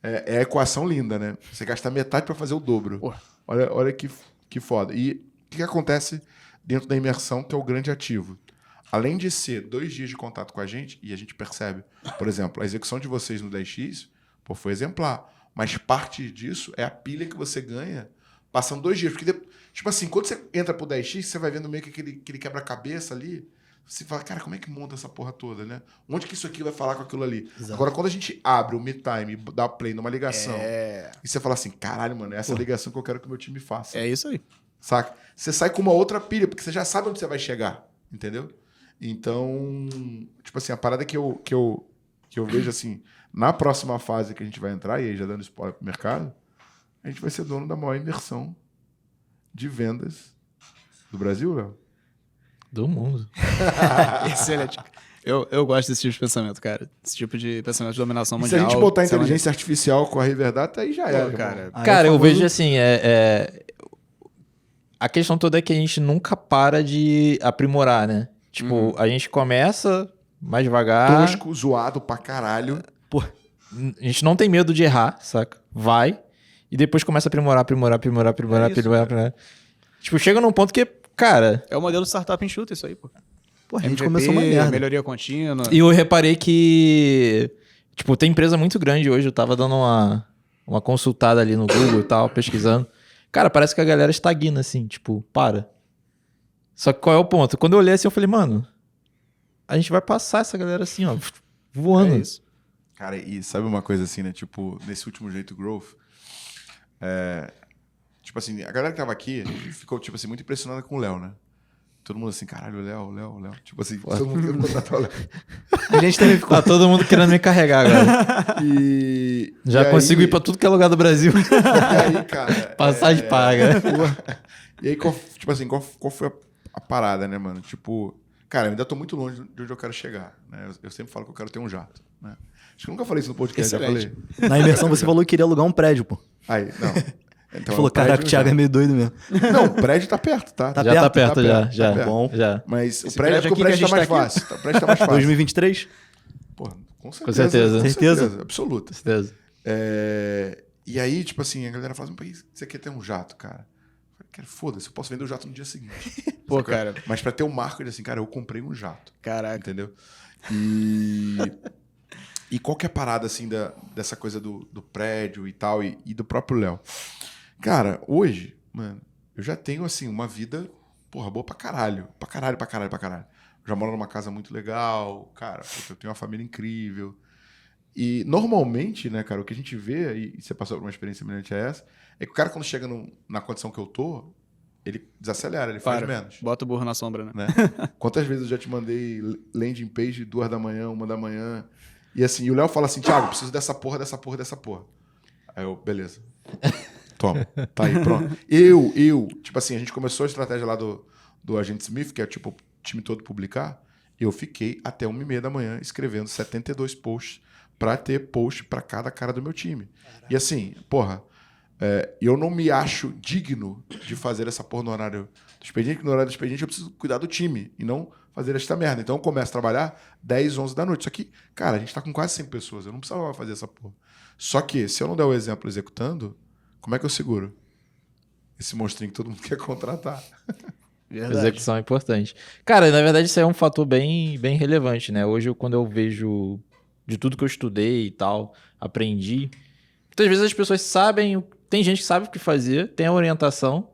é a equação linda, né? Você gasta metade para fazer o dobro. Porra. Olha que foda. E o que acontece dentro da imersão, que é o grande ativo? além de ser 2 dias de contato com a gente, e a gente percebe, por exemplo, a execução de vocês no 10X, pô, foi exemplar. Mas parte disso é a pilha que você ganha passando 2 dias. Porque, tipo assim, quando você entra pro 10X, você vai vendo meio que aquele quebra-cabeça ali. Você fala, cara, como é que monta essa porra toda, né? Onde que isso aqui vai falar com aquilo ali? Exato. Agora, quando a gente abre o MeTime e dá play numa ligação, É. e você fala assim, caralho, mano, é essa ligação que eu quero que o meu time faça. É isso aí. Saca? Você sai com uma outra pilha, porque você já sabe onde você vai chegar. Entendeu? Então, tipo assim, a parada que eu vejo assim, na próxima fase que a gente vai entrar, e aí já dando spoiler pro mercado, a gente vai ser dono da maior imersão de vendas do Brasil, Léo. Do mundo. Excelente. Eu gosto desse tipo de pensamento, cara. Esse tipo de pensamento de dominação E se mundial. a gente botar isso é inteligência artificial com a Riverdata, aí já era, Pô, cara. irmão. Cara, é o eu famoso- vejo assim, a questão toda é que a gente nunca para de aprimorar, né? Tipo, a gente começa mais devagar, Tosco, zoado pra caralho. a gente não tem medo de errar, saca? Vai, e depois começa a aprimorar. Tipo, chega num ponto que, cara... É o modelo startup enxuta isso aí, pô. Pô, a gente MVP, começou uma merda. melhoria contínua. E eu reparei que, tipo, tem empresa muito grande hoje, eu tava dando uma consultada ali no Google e tal, pesquisando. Cara, parece que a galera estagna, assim, tipo, para. Só que qual é o ponto? Quando eu olhei assim, eu falei, mano, a gente vai passar essa galera assim, ó, voando. É isso. Cara, e sabe uma coisa assim, né? Tipo, nesse último jeito Growth, tipo assim, a galera que tava aqui ficou, tipo assim, muito impressionada com o Léo, né? Todo mundo assim, caralho, o Léo. Tipo assim, todo mundo querendo contratar o Léo. A gente também ficou. Tá todo mundo querendo me carregar agora. Já e consigo aí, ir pra tudo que é lugar do Brasil. E aí, cara... Passagem paga. E aí, tipo assim, qual foi a parada, né, mano? Tipo, cara, eu ainda tô muito longe de onde eu quero chegar, né? Eu sempre falo que eu quero ter um jato, né? Acho que eu nunca falei isso no podcast, já Excelente. falei. Na imersão você falou que queria alugar um prédio, pô. Aí, não. Então, Falou, é um prédio caraca, o Thiago é já. meio doido mesmo. Não, o prédio tá perto, tá? Tá Já tá perto, perto, tá já. perto. Bom. Já. Mas Esse o prédio, prédio porque o aqui que prédio a tá mais gente tá fácil. O prédio tá mais fácil. 2023? Pô, com certeza. Com Certeza? absoluta. Certeza. E aí, tipo assim, a galera fala assim, "Pô, você quer ter um jato, cara? Eu falei, cara, foda-se, eu posso vender o jato no dia seguinte. Pô, Sacou? cara. Mas pra ter um marco de assim, cara, eu comprei um jato. Caraca. Entendeu? E qual que é a parada, assim, dessa coisa do prédio e tal, e do próprio Léo? Cara, hoje, mano, eu já tenho, assim, uma vida, porra, boa pra caralho. Pra caralho. Eu já moro numa casa muito legal, cara, puta, eu tenho uma família incrível. E, normalmente, né, cara, o que a gente vê, e você passou por uma experiência semelhante a essa, é que o cara, quando chega na condição que eu tô, ele desacelera, ele faz menos. Bota o burro na sombra, né? Né? Quantas vezes eu já te mandei landing page 2 da manhã, 1 da manhã, e assim, e o Léo fala assim, Thiago, preciso dessa porra. Aí eu, beleza. Toma, tá aí, pronto. Tipo assim, a gente começou a estratégia lá do Agente Smith, que é tipo o time todo publicar, eu fiquei até 1h30 da manhã escrevendo 72 posts pra ter post pra cada cara do meu time. Caraca. E assim, porra, eu não me acho digno de fazer essa porra no horário do expediente, porque no horário do expediente eu preciso cuidar do time e não fazer esta merda. Então eu começo a trabalhar 10, 11 da noite. Só que, cara, a gente tá com quase 100 pessoas, eu não precisava fazer essa porra. Só que, se eu não der o exemplo executando, como é que eu seguro esse monstrinho que todo mundo quer contratar? Verdade. Execução é importante. Cara, na verdade isso é um fator bem, bem relevante, né? Hoje, quando eu vejo de tudo que eu estudei e tal, aprendi, muitas vezes as pessoas sabem, tem gente que sabe o que fazer, tem a orientação,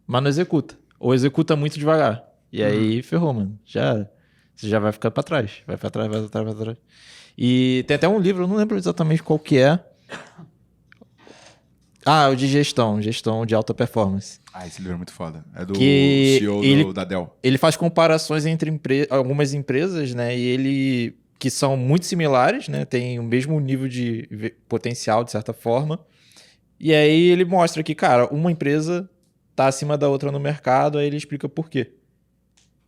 mas não executa. Ou executa muito devagar. E aí, ferrou, mano. Você já vai ficar pra trás. Vai pra trás. E tem até um livro, eu não lembro exatamente qual que é. O de gestão de alta performance. Esse livro é muito foda. É do Que CEO da Dell. Ele faz comparações entre algumas empresas, né? E ele que são muito similares, né? Tem o mesmo nível de potencial, de certa forma. E aí ele mostra que, cara, uma empresa tá acima da outra no mercado, aí ele explica por quê.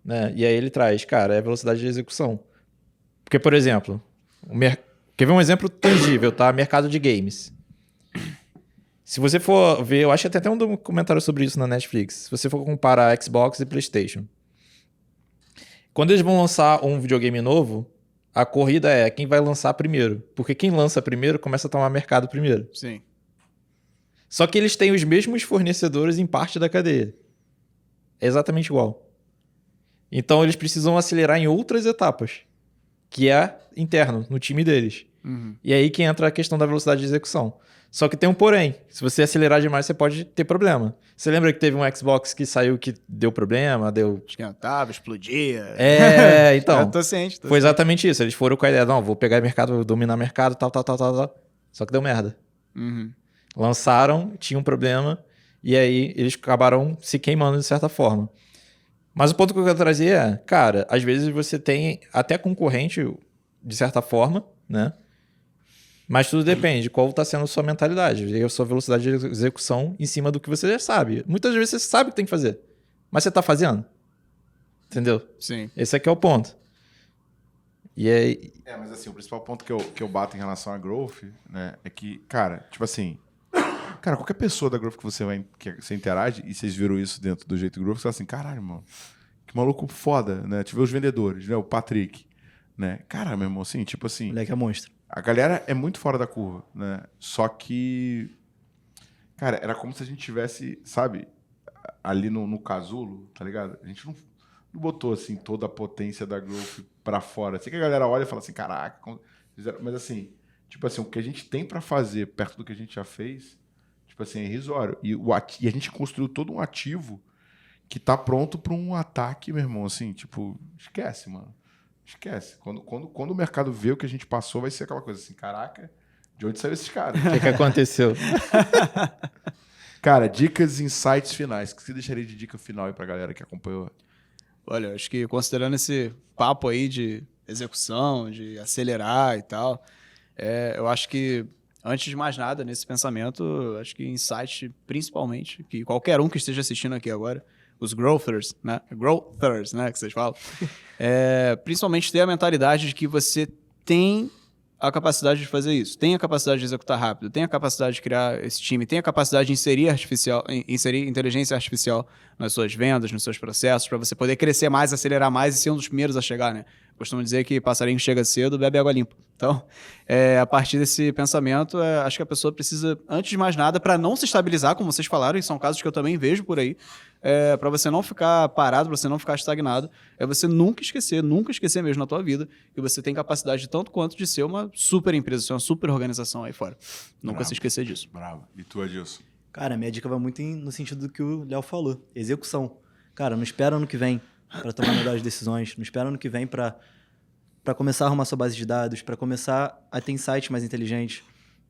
Né? E aí ele traz, cara, é a velocidade de execução. Porque, por exemplo, quer ver um exemplo tangível, tá? Mercado de games. Se você for ver, eu acho que tem até um documentário sobre isso na Netflix. Se você for comparar Xbox e PlayStation. Quando eles vão lançar um videogame novo, a corrida é quem vai lançar primeiro. Porque quem lança primeiro começa a tomar mercado primeiro. Sim. Só que eles têm os mesmos fornecedores em parte da cadeia. É exatamente igual. Então eles precisam acelerar em outras etapas, que é interno, no time deles. E aí que entra a questão da velocidade de execução. Só que tem um porém. Se você acelerar demais, você pode ter problema. Você lembra que teve um Xbox que saiu que deu problema, deu... Esquentava, explodia. Então. Eu tô ciente. Foi exatamente isso. Eles foram com a ideia, não, vou pegar mercado, vou dominar mercado, tal. Só que deu merda. Lançaram, tinha um problema, e aí eles acabaram se queimando de certa forma. Mas o ponto que eu quero trazer é, cara, às vezes você tem até concorrente, de certa forma, né? Mas tudo depende de qual está sendo a sua mentalidade e a sua velocidade de execução em cima do que você já sabe. Muitas vezes você sabe o que tem que fazer, mas você está fazendo. Entendeu? Sim. Esse aqui é o ponto. E aí... Mas assim, o principal ponto que eu bato em relação à Growth, né, é que, cara, tipo assim, cara, qualquer pessoa da Growth que você interage, e vocês viram isso dentro do Jeito Growth, você fala assim, caralho, mano, que maluco foda, né? Tive os vendedores, né? O Patrick, né? Cara, meu irmão, assim, tipo assim... Moleque é monstro. A galera é muito fora da curva, né? Só que, cara, era como se a gente tivesse, sabe, ali no casulo, tá ligado? A gente não botou, assim, toda a potência da Growth pra fora. Assim que a galera olha e fala assim, caraca, mas assim, tipo assim, o que a gente tem pra fazer perto do que a gente já fez, tipo assim, é irrisório. E a gente construiu todo um ativo que tá pronto pra um ataque, meu irmão, assim, tipo, esquece, mano. Esquece. Quando o mercado vê o que a gente passou, vai ser aquela coisa assim, caraca, de onde saiu esses caras? O que aconteceu? Cara, dicas e insights finais. O que você deixaria de dica final aí pra galera que acompanhou? Olha, acho que considerando esse papo aí de execução, de acelerar e tal, eu acho que, antes de mais nada, nesse pensamento, acho que insight, principalmente, que qualquer um que esteja assistindo aqui agora, os growthers, né? Growthers, né? Que vocês falam. Principalmente ter a mentalidade de que você tem a capacidade de fazer isso, tem a capacidade de executar rápido, tem a capacidade de criar esse time, tem a capacidade de inserir inteligência artificial nas suas vendas, nos seus processos, para você poder crescer mais, acelerar mais e ser um dos primeiros a chegar, né? Costumo dizer que passarinho chega cedo, bebe água limpa. Então, a partir desse pensamento, acho que a pessoa precisa, antes de mais nada, para não se estabilizar, como vocês falaram, e são casos que eu também vejo por aí, para você não ficar parado, para você não ficar estagnado, você nunca esquecer mesmo na tua vida, que você tem capacidade tanto quanto de ser uma super empresa, ser uma super organização aí fora. Nunca se esquecer disso. Bravo. E tu, Adilson? Cara, minha dica vai muito no sentido do que o Léo falou. Execução. Cara, não espera ano que vem para tomar melhores decisões. Não espera ano que vem para começar a arrumar sua base de dados, para começar a ter insights mais inteligentes.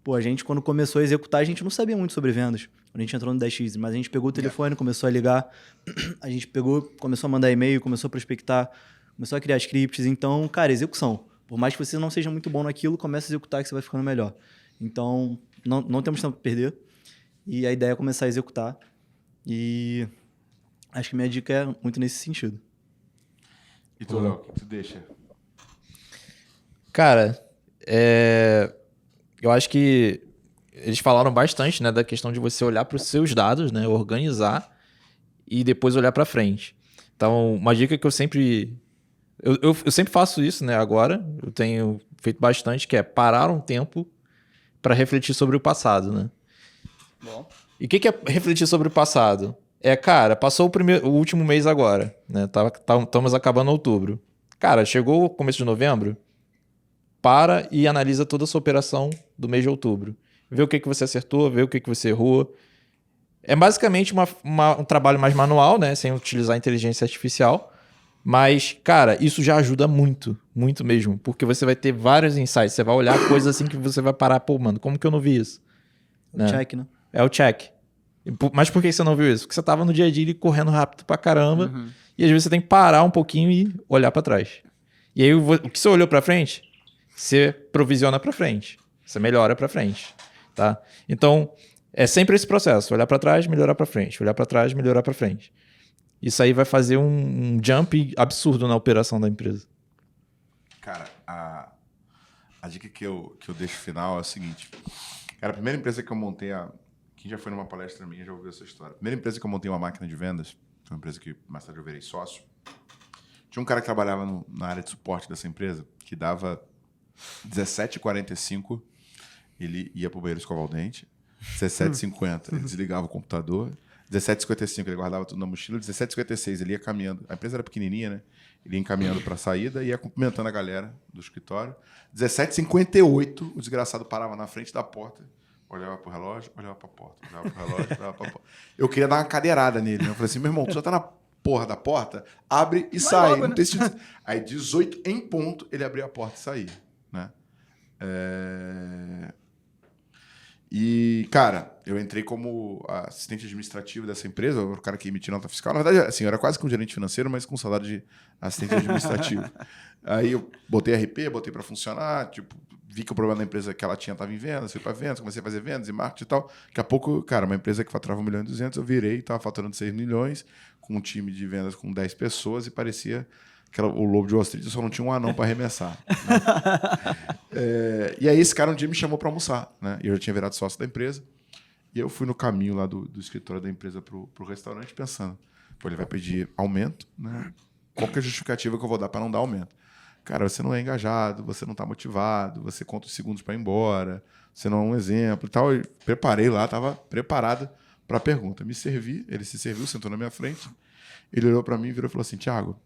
Pô, a gente, quando começou a executar, a gente não sabia muito sobre vendas. Quando a gente entrou no 10x, mas a gente pegou o telefone, começou a ligar, a gente começou a mandar e-mail, começou a prospectar, começou a criar scripts. Então, cara, execução. Por mais que você não seja muito bom naquilo, comece a executar que você vai ficando melhor. Então, não temos tempo para perder. E a ideia é começar a executar. E acho que minha dica é muito nesse sentido. E tu, Léo, o que tu deixa? Cara, eu acho que eles falaram bastante, né, da questão de você olhar para os seus dados, né, organizar e depois olhar para frente. Então, uma dica que eu sempre... Eu sempre faço isso, né, agora. Eu tenho feito bastante, que é parar um tempo para refletir sobre o passado, né? Bom. E o que é refletir sobre o passado? Cara, passou o último mês agora, né? Estamos acabando outubro. Cara, chegou o começo de novembro, para e analisa toda a sua operação do mês de outubro. Vê o que você acertou, vê o que você errou. É basicamente um trabalho mais manual, né? Sem utilizar a inteligência artificial. Mas, cara, isso já ajuda muito, muito mesmo. Porque você vai ter vários insights. Você vai olhar coisas assim que você vai parar, pô, mano, como que eu não vi isso? O check, né? É o check. Mas por que você não viu isso? Porque você tava no dia a dia ali correndo rápido pra caramba. Uhum. E às vezes você tem que parar um pouquinho e olhar pra trás. E aí, o que você olhou pra frente, você provisiona pra frente. Você melhora pra frente, tá? Então, é sempre esse processo. Olhar pra trás, melhorar pra frente. Olhar pra trás, melhorar pra frente. Isso aí vai fazer um jump absurdo na operação da empresa. Cara, a dica que eu deixo final é o seguinte. Cara, a primeira empresa que eu montei... Quem já foi numa palestra minha já ouviu essa história. A primeira empresa que eu montei uma máquina de vendas, foi uma empresa que mais tarde eu virei sócio. Tinha um cara que trabalhava na área de suporte dessa empresa, que dava 17h45, ele ia pro banheiro escovar o dente. 17h50, ele desligava o computador. 17h55 ele guardava tudo na mochila, 17h56 ele ia caminhando, a empresa era pequenininha, né? Ele ia encaminhando para a saída e ia cumprimentando a galera do escritório. 17h58 o desgraçado parava na frente da porta, olhava pro relógio, olhava pra porta, olhava pro relógio, olhava pra porta. Eu queria dar uma cadeirada nele, né? Eu falei assim, meu irmão, tu já tá na porra da porta, abre e sai. logo, Não né? tem sentido. Aí 18 em ponto ele abria a porta e saía, né? E, cara, eu entrei como assistente administrativo dessa empresa, eu era o cara que emitia nota fiscal. Na verdade, assim, eu era quase que um gerente financeiro, mas com salário de assistente administrativo. Aí eu botei RP, botei para funcionar, tipo, vi que o problema da empresa que ela tinha estava em vendas, fui para vendas, comecei a fazer vendas e marketing e tal. Daqui a pouco, cara, uma empresa que faturava 1.200.000, eu virei, estava faturando 6 milhões, com um time de vendas com 10 pessoas e parecia o Lobo de Wall Street, só não tinha um anão para arremessar. Né? E aí esse cara um dia me chamou para almoçar, né? E eu já tinha virado sócio da empresa. E eu fui no caminho lá do escritório da empresa pro restaurante pensando, pô, ele vai pedir aumento, né? Qual que é a justificativa que eu vou dar para não dar aumento? Cara, você não é engajado, você não está motivado, você conta os segundos para ir embora, você não é um exemplo e tal. Eu preparei lá, estava preparado para a pergunta. Me servi, ele se serviu, sentou na minha frente. Ele olhou para mim e virou e falou assim, Thiago,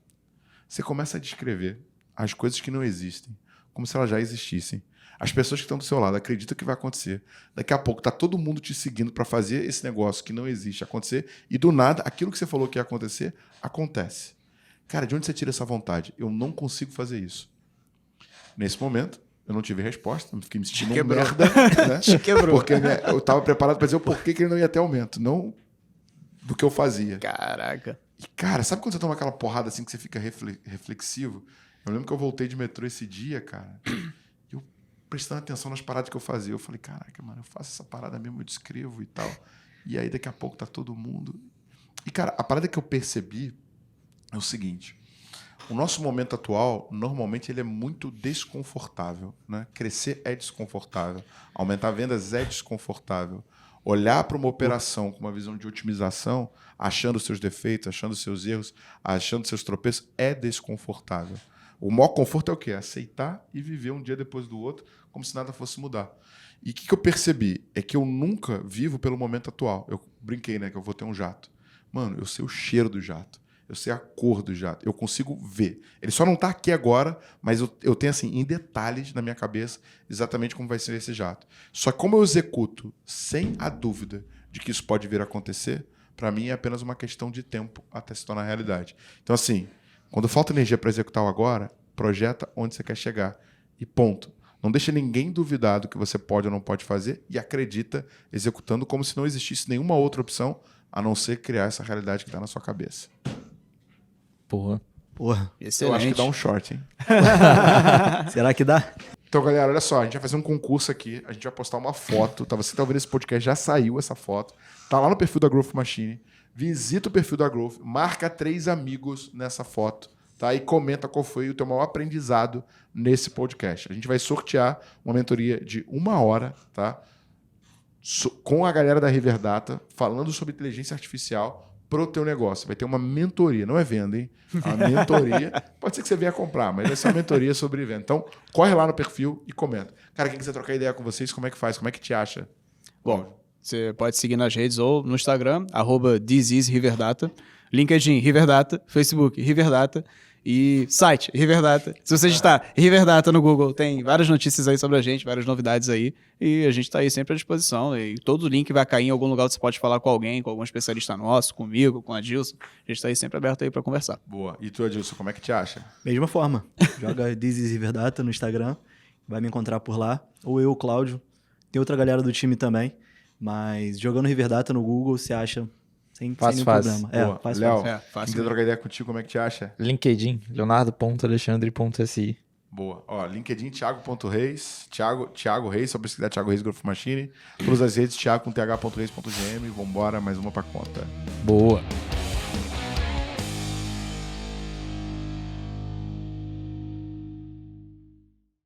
você começa a descrever as coisas que não existem, como se elas já existissem. As pessoas que estão do seu lado acreditam que vai acontecer. Daqui a pouco está todo mundo te seguindo para fazer esse negócio que não existe acontecer e do nada, aquilo que você falou que ia acontecer, acontece. Cara, de onde você tira essa vontade? Eu não consigo fazer isso. Nesse momento, eu não tive resposta, fiquei me sentindo um merda. Né? Te quebrou. Porque né, eu estava preparado para dizer o porquê que ele não ia ter aumento, não do que eu fazia. Caraca. E, cara, sabe quando você toma aquela porrada assim que você fica reflexivo? Eu lembro que eu voltei de metrô esse dia, cara, eu prestando atenção nas paradas que eu fazia. Eu falei, caraca, mano, eu faço essa parada mesmo, eu descrevo e tal. E aí, daqui a pouco, tá todo mundo... E, cara, a parada que eu percebi é o seguinte, o nosso momento atual, normalmente, ele é muito desconfortável, né? Crescer é desconfortável, aumentar vendas é desconfortável. Olhar para uma operação com uma visão de otimização, achando os seus defeitos, achando os seus erros, achando os seus tropeços, é desconfortável. O maior conforto é o quê? Aceitar e viver um dia depois do outro, como se nada fosse mudar. E o que eu percebi? É que eu nunca vivo pelo momento atual. Eu brinquei, né? Que eu vou ter um jato. Mano, eu sei o cheiro do jato. Eu sei a cor do jato. Eu consigo ver. Ele só não está aqui agora, mas eu tenho, assim, em detalhes na minha cabeça, exatamente como vai ser esse jato. Só que como eu executo sem a dúvida de que isso pode vir a acontecer, para mim é apenas uma questão de tempo até se tornar realidade. Então, assim, quando falta energia para executar o agora, projeta onde você quer chegar. E ponto. Não deixa ninguém duvidar do que você pode ou não pode fazer e acredita executando como se não existisse nenhuma outra opção a não ser criar essa realidade que está na sua cabeça. Porra. Excelente. Eu acho que dá um short, hein? Será que dá? Então, galera, olha só, a gente vai fazer um concurso aqui, a gente vai postar uma foto, tá? Você tá ouvindo esse podcast, já saiu essa foto, tá lá no perfil da Growth Machine, visita o perfil da Growth, marca 3 amigos nessa foto, tá? E comenta qual foi o teu maior aprendizado nesse podcast. A gente vai sortear uma mentoria de 1 hora, tá? Com a galera da Riverdata, falando sobre inteligência artificial pro teu negócio. Vai ter uma mentoria, não é venda, hein? A mentoria. Pode ser que você venha comprar, mas vai ser uma mentoria sobre venda. Então, corre lá no perfil e comenta. Cara, quem quiser trocar ideia com vocês, como é que faz? Como é que te acha? Bom, você pode seguir nas redes ou no Instagram, @thisisriverdata, LinkedIn, Riverdata, Facebook, Riverdata e site, Riverdata. Se você digitar Riverdata no Google, tem várias notícias aí sobre a gente, várias novidades aí, e a gente está aí sempre à disposição, e todo link vai cair em algum lugar, você pode falar com alguém, com algum especialista nosso, comigo, com a Adilson, a gente está aí sempre aberto aí para conversar. Boa. E tu, Adilson, como é que te acha? Mesma forma. Joga This is Riverdata no Instagram, vai me encontrar por lá. Ou eu, Cláudio. Tem outra galera do time também, mas jogando Riverdata no Google, você acha sem nenhum problema. Boa. Fácil, Léo, fácil. É, quem fácil. quiser trocar ideia contigo, como é que te acha? LinkedIn, leonardo.alexandre.si. Boa. Ó, LinkedIn, Thiago.reis, Thiago Reis, só pesquisar Thiago Reis Growth Machine. Todas as redes, Thiago com th.reis.gm. Vambora, mais uma pra conta. Boa.